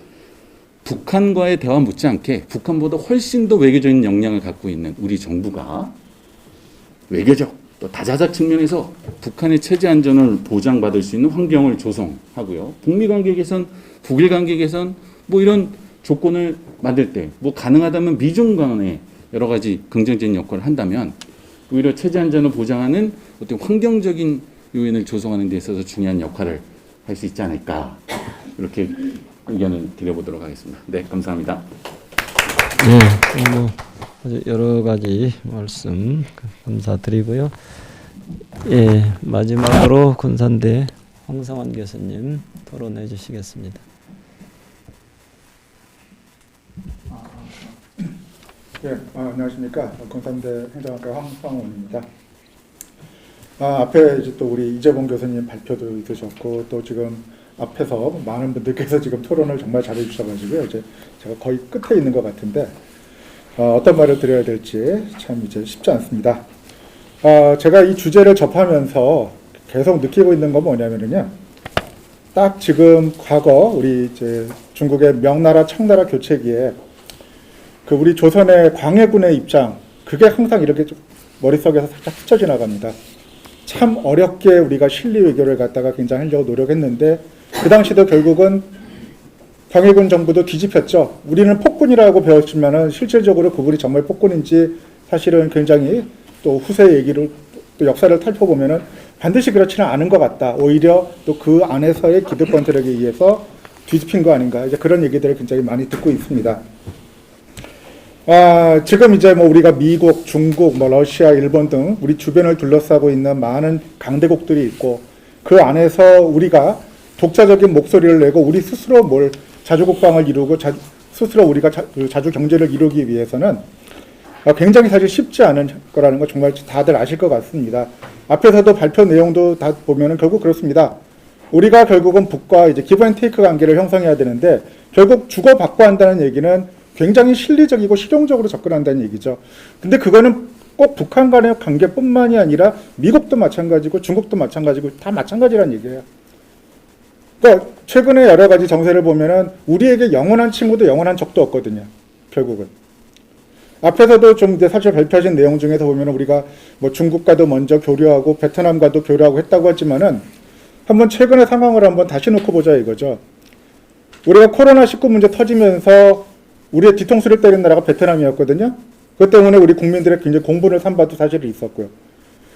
북한과의 대화 못지않게 북한보다 훨씬 더 외교적인 역량을 갖고 있는 우리 정부가 외교적 또 다자적 측면에서 북한의 체제 안전을 보장받을 수 있는 환경을 조성하고요. 북미 관계 개선, 북일 관계 개선 뭐 이런 조건을 만들 때 뭐 가능하다면 미중 간에 여러 가지 긍정적인 역할을 한다면 오히려 체제 안전을 보장하는 어떤 환경적인 요인을 조성하는 데 있어서 중요한 역할을 할 수 있지 않을까 이렇게 의견을 드려보도록 하겠습니다. 네, 감사합니다. 네, 뭐 아주 여러 가지 말씀 감사드리고요. 예, 마지막으로 군산대 황성환 교수님 토론해 주시겠습니다. 예, 안녕하십니까. 군산대 행정학과 황성원입니다. 앞에 이제 또 우리 이재봉 교수님 발표도 있으셨고, 또 지금 앞에서 많은 분들께서 지금 토론을 정말 잘해 주셔가지고요. 이제 제가 거의 끝에 있는 것 같은데, 어떤 말을 드려야 될지 참 이제 쉽지 않습니다. 제가 이 주제를 접하면서 계속 느끼고 있는 건 뭐냐면요. 딱 지금 과거 우리 이제 중국의 명나라 청나라 교체기에 그 우리 조선의 광해군의 입장, 그게 항상 이렇게 좀 머릿속에서 살짝 스쳐 지나갑니다. 참 어렵게 우리가 실리 외교를 갖다가 굉장히 하려고 노력했는데 그 당시도 결국은 광해군 정부도 뒤집혔죠. 우리는 폭군이라고 배웠지만은 실질적으로 그분이 정말 폭군인지 사실은 굉장히 또 후세 얘기를 또 역사를 살펴보면은 반드시 그렇지는 않은 것 같다. 오히려 또 그 안에서의 기득권들에게 의해서 뒤집힌 거 아닌가. 이제 그런 얘기들을 굉장히 많이 듣고 있습니다. 지금 이제 뭐 우리가 미국, 중국, 뭐 러시아, 일본 등 우리 주변을 둘러싸고 있는 많은 강대국들이 있고 그 안에서 우리가 독자적인 목소리를 내고 우리 스스로 뭘 자주국방을 이루고 스스로 우리가 자주 경제를 이루기 위해서는 굉장히 사실 쉽지 않은 거라는 거 정말 다들 아실 것 같습니다. 앞에서도 발표 내용도 다 보면은 결국 그렇습니다. 우리가 결국은 북과 이제 기브 앤 테이크 관계를 형성해야 되는데 결국 주고받고 한다는 얘기는 굉장히 실리적이고 실용적으로 접근한다는 얘기죠. 근데 그거는 꼭 북한 간의 관계뿐만이 아니라 미국도 마찬가지고 중국도 마찬가지고 다 마찬가지란 얘기예요. 그러니까 최근에 여러 가지 정세를 보면은 우리에게 영원한 친구도 영원한 적도 없거든요. 결국은. 앞에서도 좀 이제 사실 발표하신 내용 중에서 보면은 우리가 뭐 중국과도 먼저 교류하고 베트남과도 교류하고 했다고 하지만은 한번 최근의 상황을 한번 다시 놓고 보자 이거죠. 우리가 코로나19 문제 터지면서 우리의 뒤통수를 때린 나라가 베트남이었거든요. 그것 때문에 우리 국민들의 굉장히 공분을 산 바도 사실이 있었고요.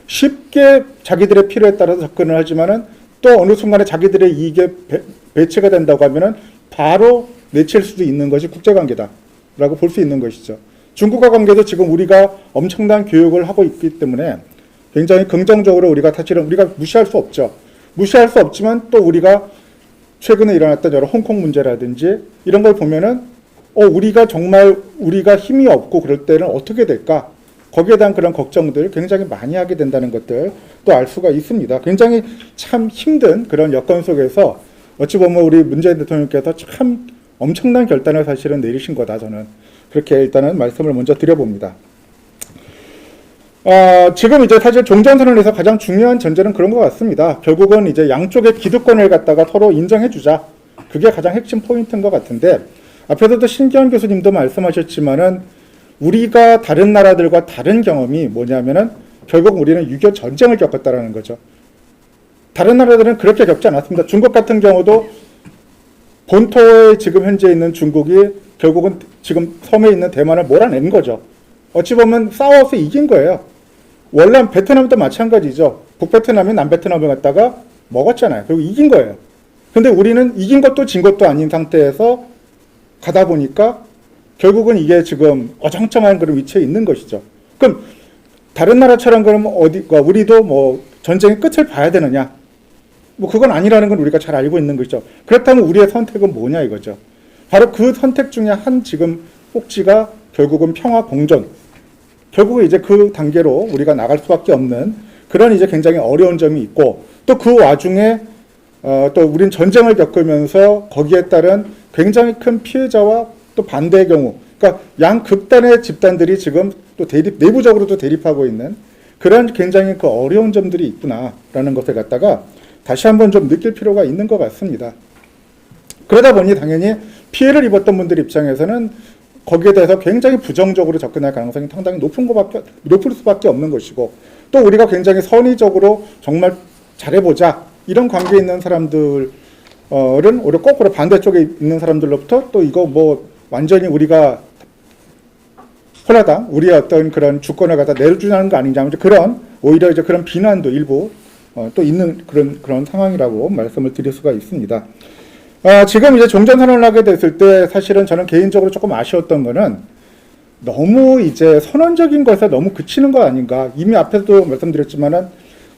쉽게 자기들의 필요에 따라서 접근을 하지만은 또 어느 순간에 자기들의 이익에 배치가 된다고 하면은 바로 내칠 수도 있는 것이 국제관계다라고 볼 수 있는 것이죠. 중국과 관계도 지금 우리가 엄청난 교육을 하고 있기 때문에 굉장히 긍정적으로 우리가 사실은 우리가 무시할 수 없죠. 무시할 수 없지만 또 우리가 최근에 일어났던 여러 홍콩 문제라든지 이런 걸 보면은 우리가 정말 우리가 힘이 없고 그럴 때는 어떻게 될까? 거기에 대한 그런 걱정들 굉장히 많이 하게 된다는 것들 또 알 수가 있습니다. 굉장히 참 힘든 그런 여건 속에서 어찌 보면 우리 문재인 대통령께서 참 엄청난 결단을 사실은 내리신 거다, 저는 그렇게 일단은 말씀을 먼저 드려봅니다. 지금 이제 사실 종전선언에서 가장 중요한 전제는 그런 것 같습니다. 결국은 이제 양쪽의 기득권을 갖다가 서로 인정해주자. 그게 가장 핵심 포인트인 것 같은데, 앞에서도 신기현 교수님도 말씀하셨지만은 우리가 다른 나라들과 다른 경험이 뭐냐면은 결국 우리는 6.25 전쟁을 겪었다라는 거죠. 다른 나라들은 그렇게 겪지 않았습니다. 중국 같은 경우도 본토에 지금 현재 있는 중국이 결국은 지금 섬에 있는 대만을 몰아낸 거죠. 어찌 보면 싸워서 이긴 거예요. 원래 베트남도 마찬가지죠. 북베트남이 남베트남을 갖다가 먹었잖아요. 그리고 이긴 거예요. 근데 우리는 이긴 것도 진 것도 아닌 상태에서 가다 보니까 결국은 이게 지금 어정쩡한 그런 위치에 있는 것이죠. 그럼 다른 나라처럼 그러면 우리도 뭐 전쟁의 끝을 봐야 되느냐? 뭐 그건 아니라는 건 우리가 잘 알고 있는 것이죠. 그렇다면 우리의 선택은 뭐냐 이거죠. 바로 그 선택 중에 한 지금 꼭지가 결국은 평화 공존. 결국은 이제 그 단계로 우리가 나갈 수밖에 없는 그런 이제 굉장히 어려운 점이 있고, 또 그 와중에 또 우린 전쟁을 겪으면서 거기에 따른 굉장히 큰 피해자와 또 반대의 경우, 그러니까 양극단의 집단들이 지금 또 내부적으로도 대립하고 있는 그런 굉장히 그 어려운 점들이 있구나라는 것을 갖다가 다시 한번 좀 느낄 필요가 있는 것 같습니다. 그러다 보니 당연히 피해를 입었던 분들 입장에서는 거기에 대해서 굉장히 부정적으로 접근할 가능성이 상당히 높을 수밖에 없는 것이고, 또 우리가 굉장히 선의적으로 정말 잘해보자 이런 관계에 있는 사람들은 오히려 거꾸로 반대쪽에 있는 사람들로부터 또 이거 뭐 완전히 우리가 홀라당 우리의 어떤 그런 주권을 갖다 내려주자는 거 아니냐, 그런 오히려 이제 그런 비난도 일부 또 있는 그런 상황이라고 말씀을 드릴 수가 있습니다. 지금 이제 종전선언을 하게 됐을 때 사실은 저는 개인적으로 조금 아쉬웠던 거는 너무 이제 선언적인 것에 너무 그치는 거 아닌가. 이미 앞에서도 말씀드렸지만은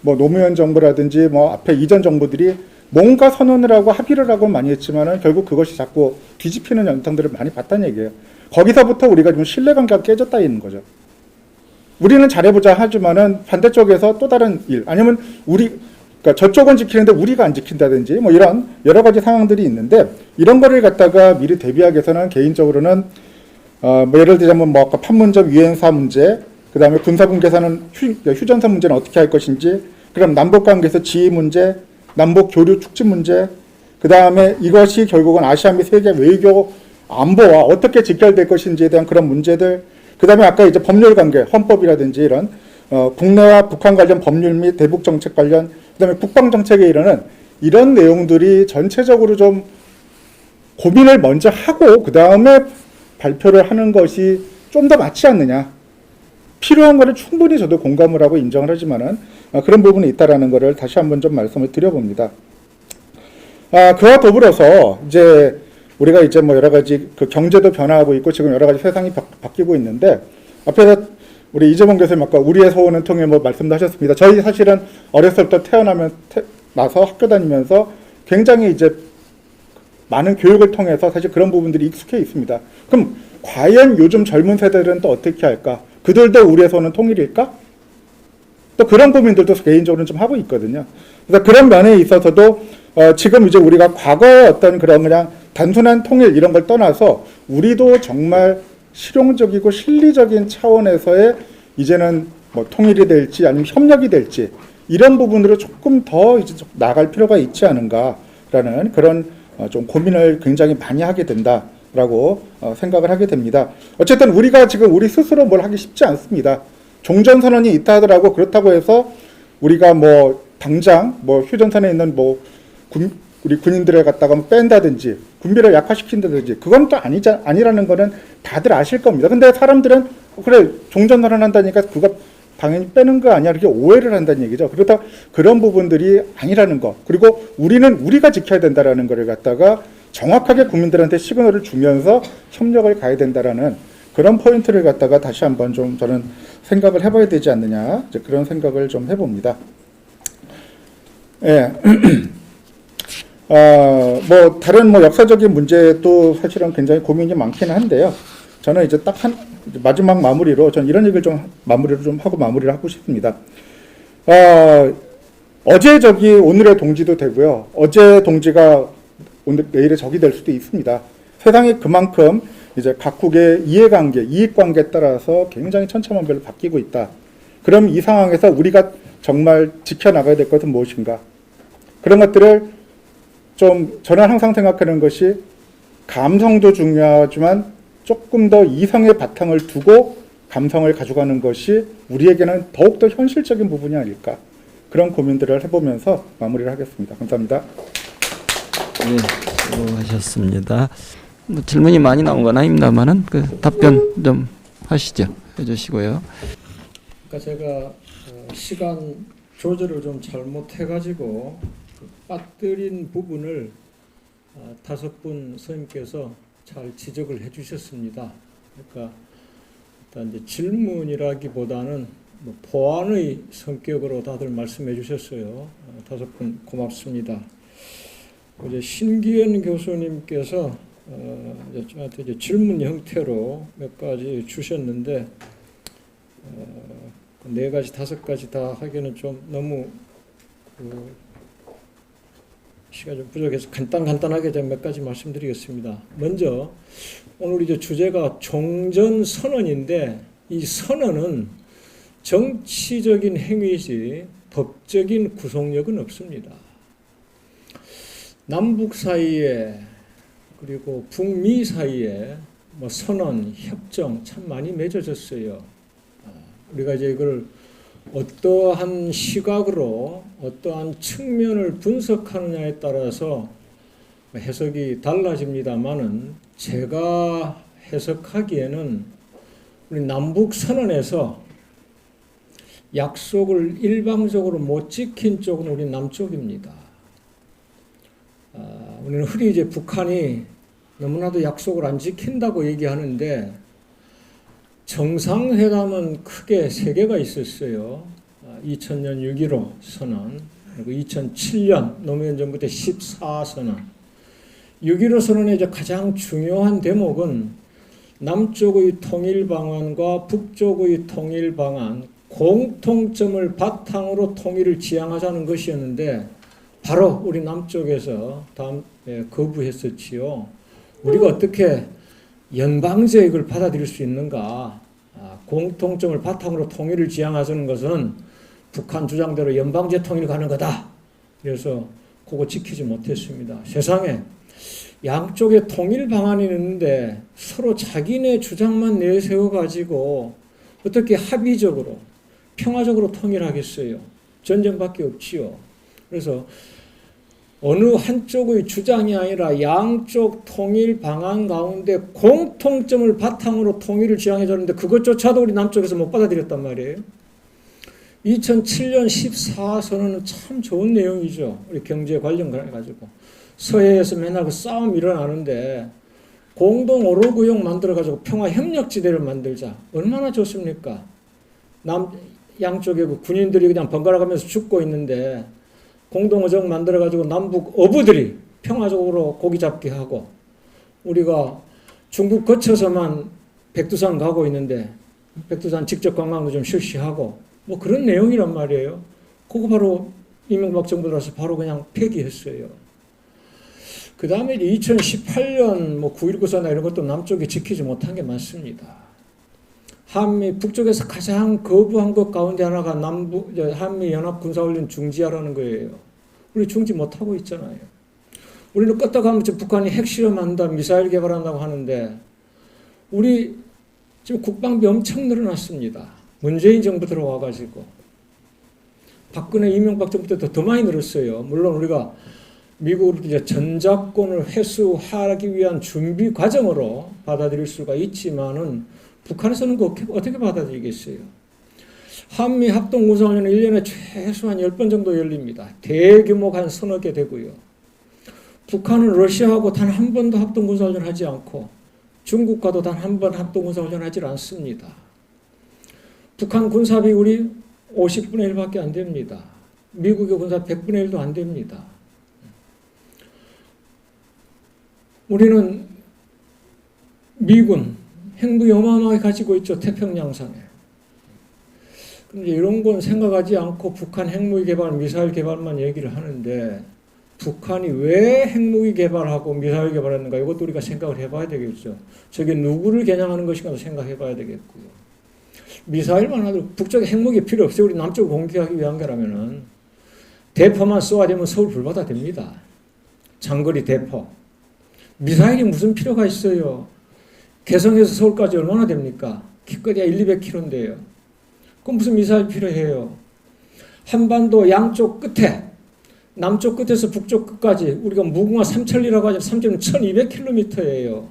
뭐 노무현 정부라든지 뭐 앞에 이전 정부들이 뭔가 선언을 하고 합의를 하고 많이 했지만은 결국 그것이 자꾸 뒤집히는 현상들을 많이 봤다는 얘기예요. 거기서부터 우리가 좀 신뢰관계가 깨졌다 있는 거죠. 우리는 잘해보자 하지만은 반대쪽에서 또 다른 일, 아니면 그러니까 저쪽은 지키는데 우리가 안 지킨다든지 뭐 이런 여러 가지 상황들이 있는데, 이런 거를 갖다가 미리 대비하기 위해서는 개인적으로는 뭐 예를 들자면 뭐 아까 판문점 유엔사 문제, 그 다음에 군사분 계산은 휴전선 문제는 어떻게 할 것인지, 그럼 남북 관계에서 지위 문제, 남북 교류 촉진 문제, 그 다음에 이것이 결국은 아시아 및 세계 외교 안보와 어떻게 직결될 것인지에 대한 그런 문제들, 그 다음에 아까 이제 법률 관계, 헌법이라든지 이런 국내와 북한 관련 법률 및 대북 정책 관련, 그 다음에 국방 정책에 이르는 이런 내용들이 전체적으로 좀 고민을 먼저 하고 그 다음에 발표를 하는 것이 좀 더 맞지 않느냐. 필요한 거는 충분히 저도 공감을 하고 인정을 하지만은 그런 부분이 있다라는 것을 다시 한번 좀 말씀을 드려봅니다. 그와 더불어서 이제 우리가 이제 뭐 여러 가지 그 경제도 변화하고 있고 지금 여러 가지 세상이 바뀌고 있는데, 앞에서 우리 이재봉 교수님 아까 우리의 소원은 통일 뭐 말씀도 하셨습니다. 저희 사실은 어렸을 때 나서 학교 다니면서 굉장히 이제 많은 교육을 통해서 사실 그런 부분들이 익숙해 있습니다. 그럼 과연 요즘 젊은 세대들은 또 어떻게 할까? 그들도 우리의 소원은 통일일까? 또 그런 고민들도 개인적으로는 좀 하고 있거든요. 그래서 그런 면에 있어서도 지금 이제 우리가 과거의 어떤 그런 그냥 단순한 통일 이런 걸 떠나서 우리도 정말 실용적이고 실리적인 차원에서의 이제는 뭐 통일이 될지 아니면 협력이 될지 이런 부분으로 조금 더 이제 나갈 필요가 있지 않은가라는 그런 좀 고민을 굉장히 많이 하게 된다라고 생각을 하게 됩니다. 어쨌든 우리가 지금 우리 스스로 뭘 하기 쉽지 않습니다. 종전선언이 있다 하더라고 그렇다고 해서 우리가 뭐 당장 뭐 휴전선에 있는 뭐 우리 군인들을 갖다가 뺀다든지 군비를 약화시킨다든지 그건 또 아니라는 거는 다들 아실 겁니다. 근데 사람들은 그래 종전선언 한다니까 그거 당연히 빼는 거 아니야 이렇게 오해를 한다는 얘기죠. 그렇다 그런 부분들이 아니라는 거, 그리고 우리는 우리가 지켜야 된다라는 거를 갖다가 정확하게 국민들한테 시그널을 주면서 협력을 가야 된다라는 그런 포인트를 갖다가 다시 한번 좀 저는 생각을 해봐야 되지 않느냐, 이제 그런 생각을 좀 해봅니다. 예. 뭐 다른 뭐 역사적인 문제도 사실은 굉장히 고민이 많기는 한데요. 저는 이제 딱 마지막 마무리로 전 이런 얘기를 좀 마무리를 좀 하고 마무리를 하고 싶습니다. 어제 적이 오늘의 동지도 되고요. 어제 동지가 오늘 내일의 적이 될 수도 있습니다. 세상이 그만큼 이제 각국의 이해관계, 이익관계에 따라서 굉장히 천차만별로 바뀌고 있다. 그럼 이 상황에서 우리가 정말 지켜나가야 될 것은 무엇인가? 그런 것들을 좀 저는 항상 생각하는 것이 감성도 중요하지만 조금 더 이성의 바탕을 두고 감성을 가져가는 것이 우리에게는 더욱더 현실적인 부분이 아닐까. 그런 고민들을 해보면서 마무리를 하겠습니다. 감사합니다. 네, 수고하셨습니다. 뭐 질문이 많이 나온 건 아닙니다만은 그 답변 좀 하시죠. 해주시고요. 그러니까 제가 시간 조절을 좀 잘못해가지고 그 빠뜨린 부분을 5분 선생님께서 잘 지적을 해주셨습니다. 그러니까 일단 이제 질문이라기보다는 뭐 보완의 성격으로 다들 말씀해 주셨어요. 5분 고맙습니다. 이제 신기현 교수님께서 이제 저한테 이제 질문 형태로 몇 가지 주셨는데 4가지, 5가지 다 하기에는 좀 너무 시간이 좀 부족해서 간단하게 제가 몇 가지 말씀드리겠습니다. 먼저 오늘 이제 주제가 종전선언인데 이 선언은 정치적인 행위이지 법적인 구속력은 없습니다. 남북 사이에 그리고 북미 사이에 뭐 선언, 협정 참 많이 맺어졌어요. 우리가 이제 이걸 어떠한 시각으로 어떠한 측면을 분석하느냐에 따라서 해석이 달라집니다만은 제가 해석하기에는 우리 남북 선언에서 약속을 일방적으로 못 지킨 쪽은 우리 남쪽입니다. 우리는 흔히 이제 북한이 너무나도 약속을 안 지킨다고 얘기하는데 정상회담은 크게 3개가 있었어요. 2000년 6.15 선언, 그리고 2007년 노무현 정부 때 14선언. 6.15 선언의 이제 가장 중요한 대목은 남쪽의 통일 방안과 북쪽의 통일 방안, 공통점을 바탕으로 통일을 지향하자는 것이었는데 바로 우리 남쪽에서 거부했었지요. 우리가 어떻게 연방제 이걸 받아들일 수 있는가? 공통점을 바탕으로 통일을 지향하자는 것은 북한 주장대로 연방제 통일 가는 거다. 그래서 그거 지키지 못했습니다. 세상에 양쪽에 통일 방안이 있는데 서로 자기네 주장만 내세워가지고 어떻게 합의적으로 평화적으로 통일하겠어요? 전쟁밖에 없지요. 그래서 어느 한쪽의 주장이 아니라 양쪽 통일 방안 가운데 공통점을 바탕으로 통일을 지향해줬는데 그것조차도 우리 남쪽에서 못 받아들였단 말이에요. 2007년 14선언은 참 좋은 내용이죠. 우리 경제 관련해가지고. 서해에서 맨날 그 싸움이 일어나는데 공동 오로구역 만들어가지고 평화협력지대를 만들자. 얼마나 좋습니까? 양쪽에 그 군인들이 그냥 번갈아 가면서 죽고 있는데 공동어정 만들어가지고 남북 어부들이 평화적으로 고기 잡기 하고 우리가 중국 거쳐서만 백두산 가고 있는데 백두산 직접 관광도 좀 실시하고 뭐 그런 내용이란 말이에요. 그거 바로 이명박 정부 들어서 바로 그냥 폐기했어요. 그 다음에 2018년 뭐 9.19선언 이런 것도 남쪽이 지키지 못한 게 많습니다. 한미 북쪽에서 가장 거부한 것 가운데 하나가 한미 연합 군사훈련 중지하라는 거예요. 우리 중지 못하고 있잖아요. 우리는 껐다가 지금 북한이 핵실험한다, 미사일 개발한다고 하는데 우리 지금 국방비 엄청 늘어났습니다. 문재인 정부 들어와가지고 박근혜 이명박 정부 때도 더 많이 늘었어요. 물론 우리가 미국으로 이제 전작권을 회수하기 위한 준비 과정으로 받아들일 수가 있지만은 북한에서는 어떻게 받아들이겠어요? 한미 합동군사훈련은 1년에 최소한 10번 정도 열립니다. 대규모가 한 서너 개 되고요. 북한은 러시아하고 단 한 번도 합동군사훈련 하지 않고 중국과도 단 한 번 합동군사훈련하지 않습니다. 북한 군사비 우리 50분의 1밖에 안 됩니다. 미국의 군사 100분의 1도 안 됩니다. 우리는 미군 핵무기 어마어마하게 가지고 있죠. 태평양상에. 그런데 이런 건 생각하지 않고 북한 핵무기 개발, 미사일 개발만 얘기를 하는데 북한이 왜 핵무기 개발하고 미사일 개발했는가 이것도 우리가 생각을 해봐야 되겠죠. 저게 누구를 겨냥하는 것인가도 생각해봐야 되겠고요. 미사일만 하도 북쪽에 핵무기 필요 없어요. 우리 남쪽을 공격하기 위한 거라면은 대포만 쏘아대면 서울 불바다 됩니다. 장거리 대포. 미사일이 무슨 필요가 있어요. 개성에서 서울까지 얼마나 됩니까? 기껏해야 100~200km인데요. 그럼 무슨 미사일 필요해요? 한반도 양쪽 끝에 남쪽 끝에서 북쪽 끝까지 우리가 무궁화 삼천리라고 하죠. 3.1200km예요.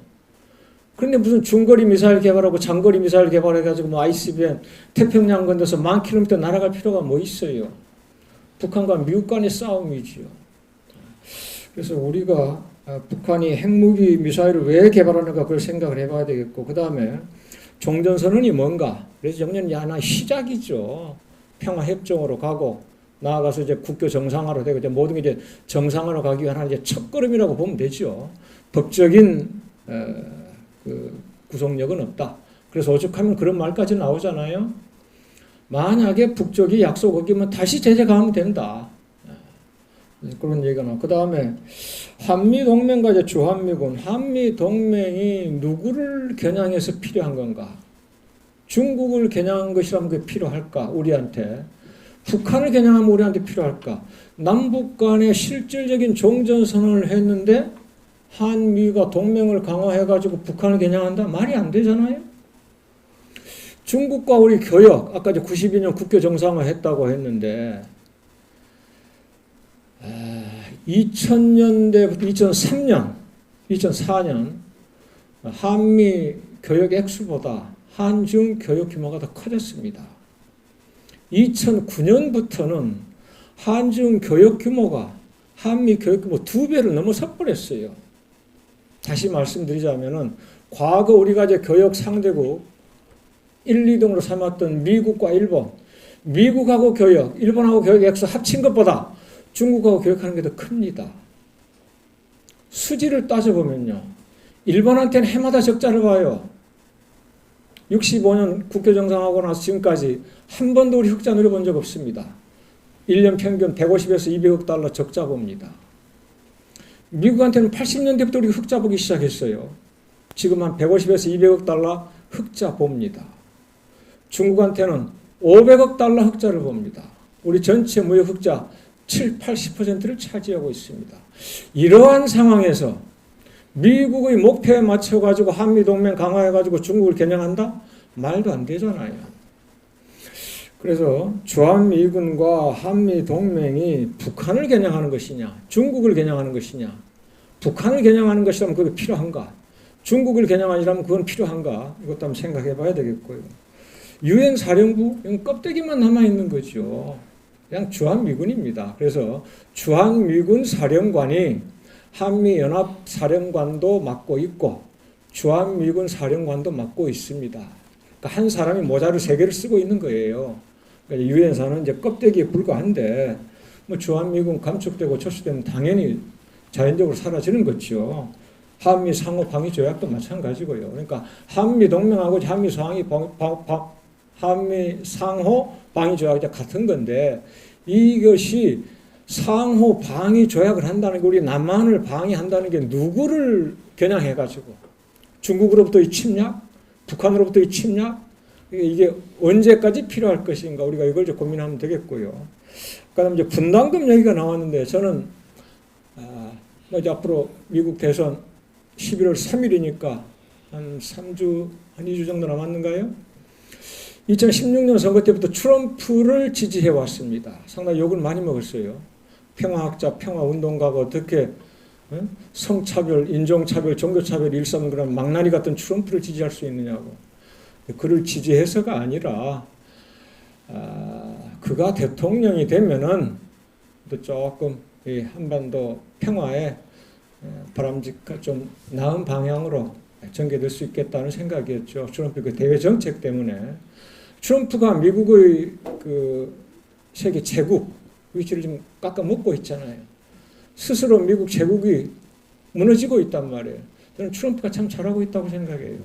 그런데 무슨 중거리 미사일 개발하고 장거리 미사일 개발해가지고 뭐 ICBM 태평양 건너서 10,000km 날아갈 필요가 뭐 있어요. 북한과 미국 간의 싸움이지요. 그래서 우리가 북한이 핵무기 미사일을 왜 개발하는가 그걸 생각을 해봐야 되겠고 그 다음에 종전선언이 뭔가 그래서 정년이 하나 시작이죠. 평화협정으로 가고 나아가서 이제 국교 정상화로 되고 이제 모든 게 이제 정상화로 가기 위한 이제 첫걸음이라고 보면 되죠. 법적인 그 구속력은 없다. 그래서 오죽하면 그런 말까지 나오잖아요. 만약에 북쪽이 약속 어기면 다시 제재 가하면 된다. 그런 얘기가 나와. 그 다음에 한미동맹과 이제 주한미군, 한미동맹이 누구를 겨냥해서 필요한 건가? 중국을 겨냥한 것이라면 그게 필요할까? 우리한테. 북한을 겨냥하면 우리한테 필요할까? 남북 간의 실질적인 종전선언을 했는데 한미가 동맹을 강화해가지고 북한을 겨냥한다? 말이 안 되잖아요? 중국과 우리 교역, 아까 이제 92년 국교 정상화 했다고 했는데 2000년대부터 2003년, 2004년 한미 교역 액수보다 한중 교역 규모가 더 커졌습니다. 2009년부터는 한중 교역 규모가 한미 교역 규모 2배를 넘어서 버렸어요. 다시 말씀드리자면은 과거 우리가 이제 교역 상대국 1, 2등으로 삼았던 미국과 일본, 미국하고 교역, 일본하고 교역 액수 합친 것보다 중국하고 교역하는 게 더 큽니다. 수지를 따져보면요. 일본한테는 해마다 적자를 봐요. 65년 국교 정상하고 나서 지금까지 한 번도 우리 흑자 누려본 적 없습니다. 1년 평균 150에서 200억 달러 적자 봅니다. 미국한테는 80년대부터 우리 흑자 보기 시작했어요. 지금 한 150에서 200억 달러 흑자 봅니다. 중국한테는 500억 달러 흑자를 봅니다. 우리 전체 무역 흑자 70~80%를 차지하고 있습니다. 이러한 상황에서 미국의 목표에 맞춰가지고 한미동맹 강화해가지고 중국을 겨냥한다? 말도 안 되잖아요. 그래서 주한미군과 한미동맹이 북한을 겨냥하는 것이냐, 중국을 겨냥하는 것이냐, 북한을 겨냥하는 것이라면 그게 필요한가, 중국을 겨냥하려면 그건 필요한가, 이것도 한번 생각해 봐야 되겠고요. 유엔 사령부, 이건 껍데기만 남아있는 거죠. 그냥 주한미군입니다. 그래서 주한미군 사령관이 한미연합사령관도 맡고 있고 주한미군 사령관도 맡고 있습니다. 그러니까 한 사람이 모자를 3개를 쓰고 있는 거예요. 그러니까 유엔사는 이제 껍데기에 불과한데 뭐 주한미군 감축되고 철수되면 당연히 자연적으로 사라지는 거죠. 한미 상호 방위 조약도 마찬가지고요. 그러니까 한미 동맹하고 한미 상호 방위 조약이 같은 건데 이것이 상호 방위 조약을 한다는 게 우리 남한을 방위한다는 게 누구를 겨냥해가지고 중국으로부터의 침략, 북한으로부터의 침략 이게 언제까지 필요할 것인가 우리가 이걸 좀 고민하면 되겠고요. 그다음 이제 분담금 얘기가 나왔는데 저는 이제 앞으로 미국 대선 11월 3일이니까 한 3주, 한 2주 정도 남았는가요? 2016년 선거 때부터 트럼프를 지지해 왔습니다. 상당히 욕을 많이 먹었어요. 평화학자, 평화운동가가 어떻게 성차별, 인종차별, 종교차별 일삼는 그런 망나니 같은 트럼프를 지지할 수 있느냐고. 그를 지지해서가 아니라 그가 대통령이 되면은 또 조금 이 한반도 평화에 바람직한 좀 나은 방향으로 전개될 수 있겠다는 생각이었죠. 트럼프 그 대외 정책 때문에. 트럼프가 미국의 그 세계 제국 위치를 좀 깎아먹고 있잖아요. 스스로 미국 제국이 무너지고 있단 말이에요. 저는 트럼프가 참 잘하고 있다고 생각해요.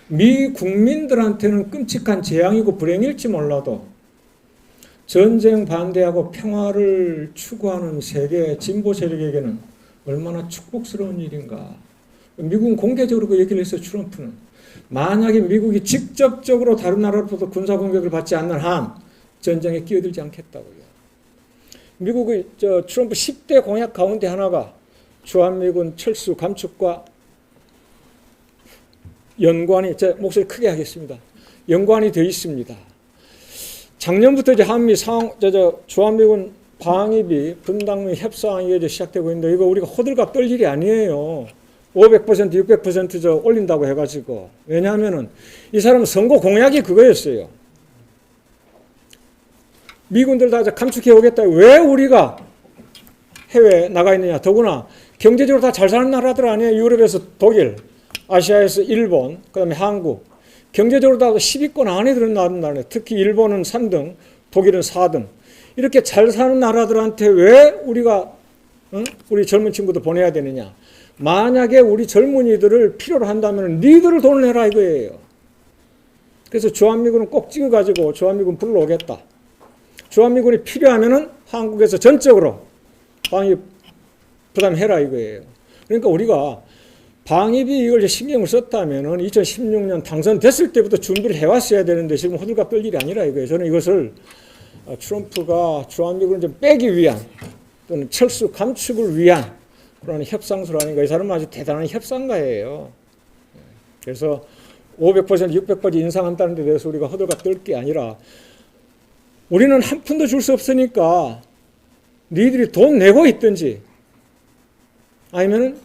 미 국민들한테는 끔찍한 재앙이고 불행일지 몰라도 전쟁 반대하고 평화를 추구하는 세계 진보 세력에게는 얼마나 축복스러운 일인가. 미국은 공개적으로 그 얘기를 했어요. 트럼프는. 만약에 미국이 직접적으로 다른 나라로부터 군사 공격을 받지 않는 한 전쟁에 끼어들지 않겠다고요. 미국의 트럼프 10대 공약 가운데 하나가 주한미군 철수 감축과 연관이, 제 목소리 크게 하겠습니다. 연관이 되어 있습니다. 작년부터 이제 한미 주한미군 방위비 분담금 협상이 이제 시작되고 있는데 이거 우리가 호들갑 떨 일이 아니에요. 500%, 600% 올린다고 해가지고. 왜냐하면은 이 사람은 선거 공약이 그거였어요. 미군들 다 감축해 오겠다. 왜 우리가 해외에 나가 있느냐. 더구나 경제적으로 다 잘 사는 나라들 아니에요. 유럽에서 독일, 아시아에서 일본, 그 다음에 한국. 경제적으로 다 10위권 안에 들은 나라네. 특히 일본은 3등, 독일은 4등. 이렇게 잘 사는 나라들한테 왜 우리가 우리 젊은 친구들 보내야 되느냐. 만약에 우리 젊은이들을 필요로 한다면 니들을 돈을 내라 이거예요. 그래서 주한미군은 꼭 찍어가지고 주한미군 불러오겠다. 주한미군이 필요하면은 한국에서 전적으로 방위 부담해라 이거예요. 그러니까 우리가 방위비 이걸 신경을 썼다면은 2016년 당선됐을 때부터 준비를 해왔어야 되는데 지금 호들갑 떨 일이 아니라 이거예요. 저는 이것을 트럼프가 주한미군을 좀 빼기 위한 또는 철수 감축을 위한 그런 협상수로 하니까 이 사람은 아주 대단한 협상가예요. 그래서 500%, 600% 인상한다는 데 대해서 우리가 호들갑 떨 게 아니라 우리는 한 푼도 줄 수 없으니까 니들이 돈 내고 있든지 아니면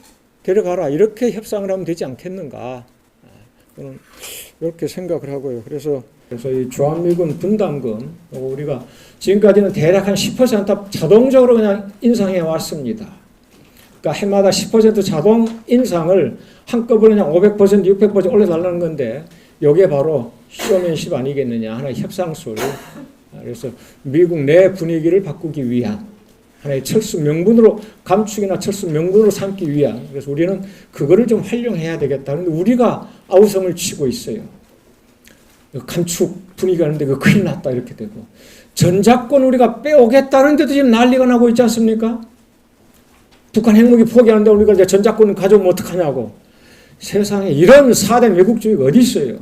데려가라 이렇게 협상을 하면 되지 않겠는가. 저는 이렇게 생각을 하고요. 그래서 이 주한미군 분담금 우리가 지금까지는 대략 한 10% 자동적으로 그냥 인상해 왔습니다. 그러니까 해마다 10% 자동 인상을 한꺼번에 그냥 500%, 600% 올려달라는 건데 이게 바로 쇼맨십 아니겠느냐. 하나의 협상술. 그래서 미국 내 분위기를 바꾸기 위한 하나의 철수 명분으로 감축이나 철수 명분으로 삼기 위한. 그래서 우리는 그거를 좀 활용해야 되겠다. 그런데 우리가 아우성을 치고 있어요. 감축 분위기가 있는데 그 큰일 났다 이렇게 되고 전작권 우리가 빼오겠다는데도 지금 난리가 나고 있지 않습니까? 북한 핵무기 포기하는데 우리가 이제 전작권 가져오면 어떡하냐고. 세상에 이런 4대 외국주의가 어디 있어요.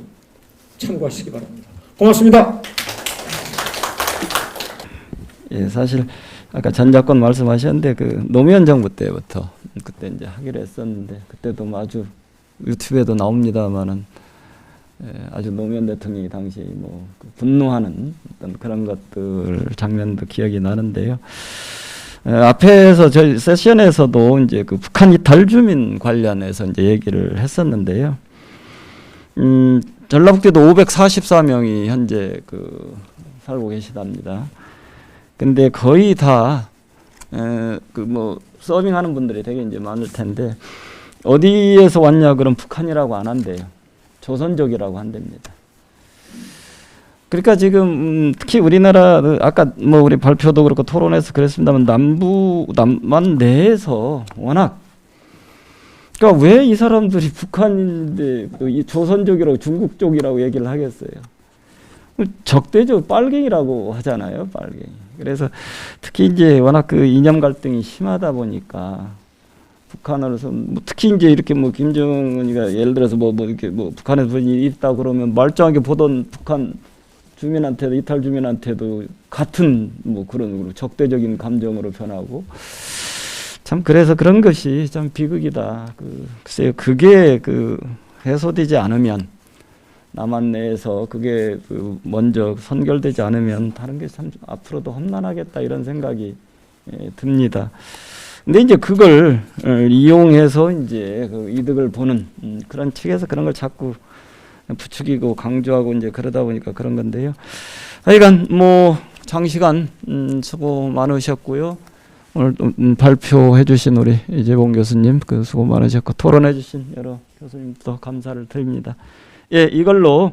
참고하시기 바랍니다. 고맙습니다. 예, 사실 아까 전작권 말씀하셨는데 그 노무현 정부 때부터 그때 이제 하기로 했었는데 그때도 뭐 아주 유튜브에도 나옵니다만은 아주 노무현 대통령이 당시 뭐 분노하는 어떤 그런 것들 장면도 기억이 나는데요. 앞에서 저희 세션에서도 이제 그 북한 이탈 주민 관련해서 이제 얘기를 했었는데요. 전라북도도 544명이 현재 그 살고 계시답니다. 근데 거의 다 그 뭐 서빙하는 분들이 되게 이제 많을 텐데 어디에서 왔냐 그럼 북한이라고 안 한대요. 조선족이라고 한답니다. 그러니까 지금 특히 우리나라 아까 뭐 우리 발표도 그렇고 토론에서 그랬습니다만 남만 내에서 워낙 그러니까 왜 이 사람들이 북한인데 이 조선족이라고 중국족이라고 얘기를 하겠어요. 적대적 빨갱이라고 하잖아요, 빨갱이. 그래서 특히 이제 워낙 그 이념 갈등이 심하다 보니까 북한으로서 뭐 특히 이제 이렇게 뭐 김정은이가 예를 들어서 뭐 이렇게 뭐 북한에 분이 있다 그러면 말짱하게 보던 북한 주민한테도 이탈 주민한테도 같은 뭐 그런 적대적인 감정으로 변하고 참 그래서 그런 것이 참 비극이다. 글쎄요 그게 해소되지 않으면 남한 내에서 그게 먼저 선결되지 않으면 다른 게 참 앞으로도 험난하겠다 이런 생각이 듭니다. 근데 이제 그걸 이용해서 이제 이득을 보는 그런 측에서 그런 걸 자꾸 부추기고 강조하고 이제 그러다 보니까 그런 건데요. 하여간 뭐 장시간 수고 많으셨고요. 오늘 발표해 주신 우리 이재봉 교수님 그 수고 많으셨고 토론해 주신 여러 교수님도 감사를 드립니다. 예, 이걸로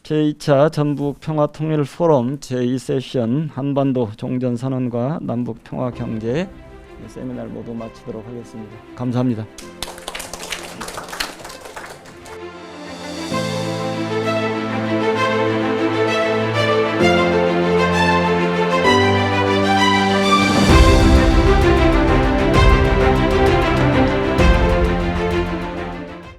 제2차 전북 평화통일 포럼 제2세션 한반도 종전선언과 남북 평화 경제 세미나를 모두 마치도록 하겠습니다. 감사합니다.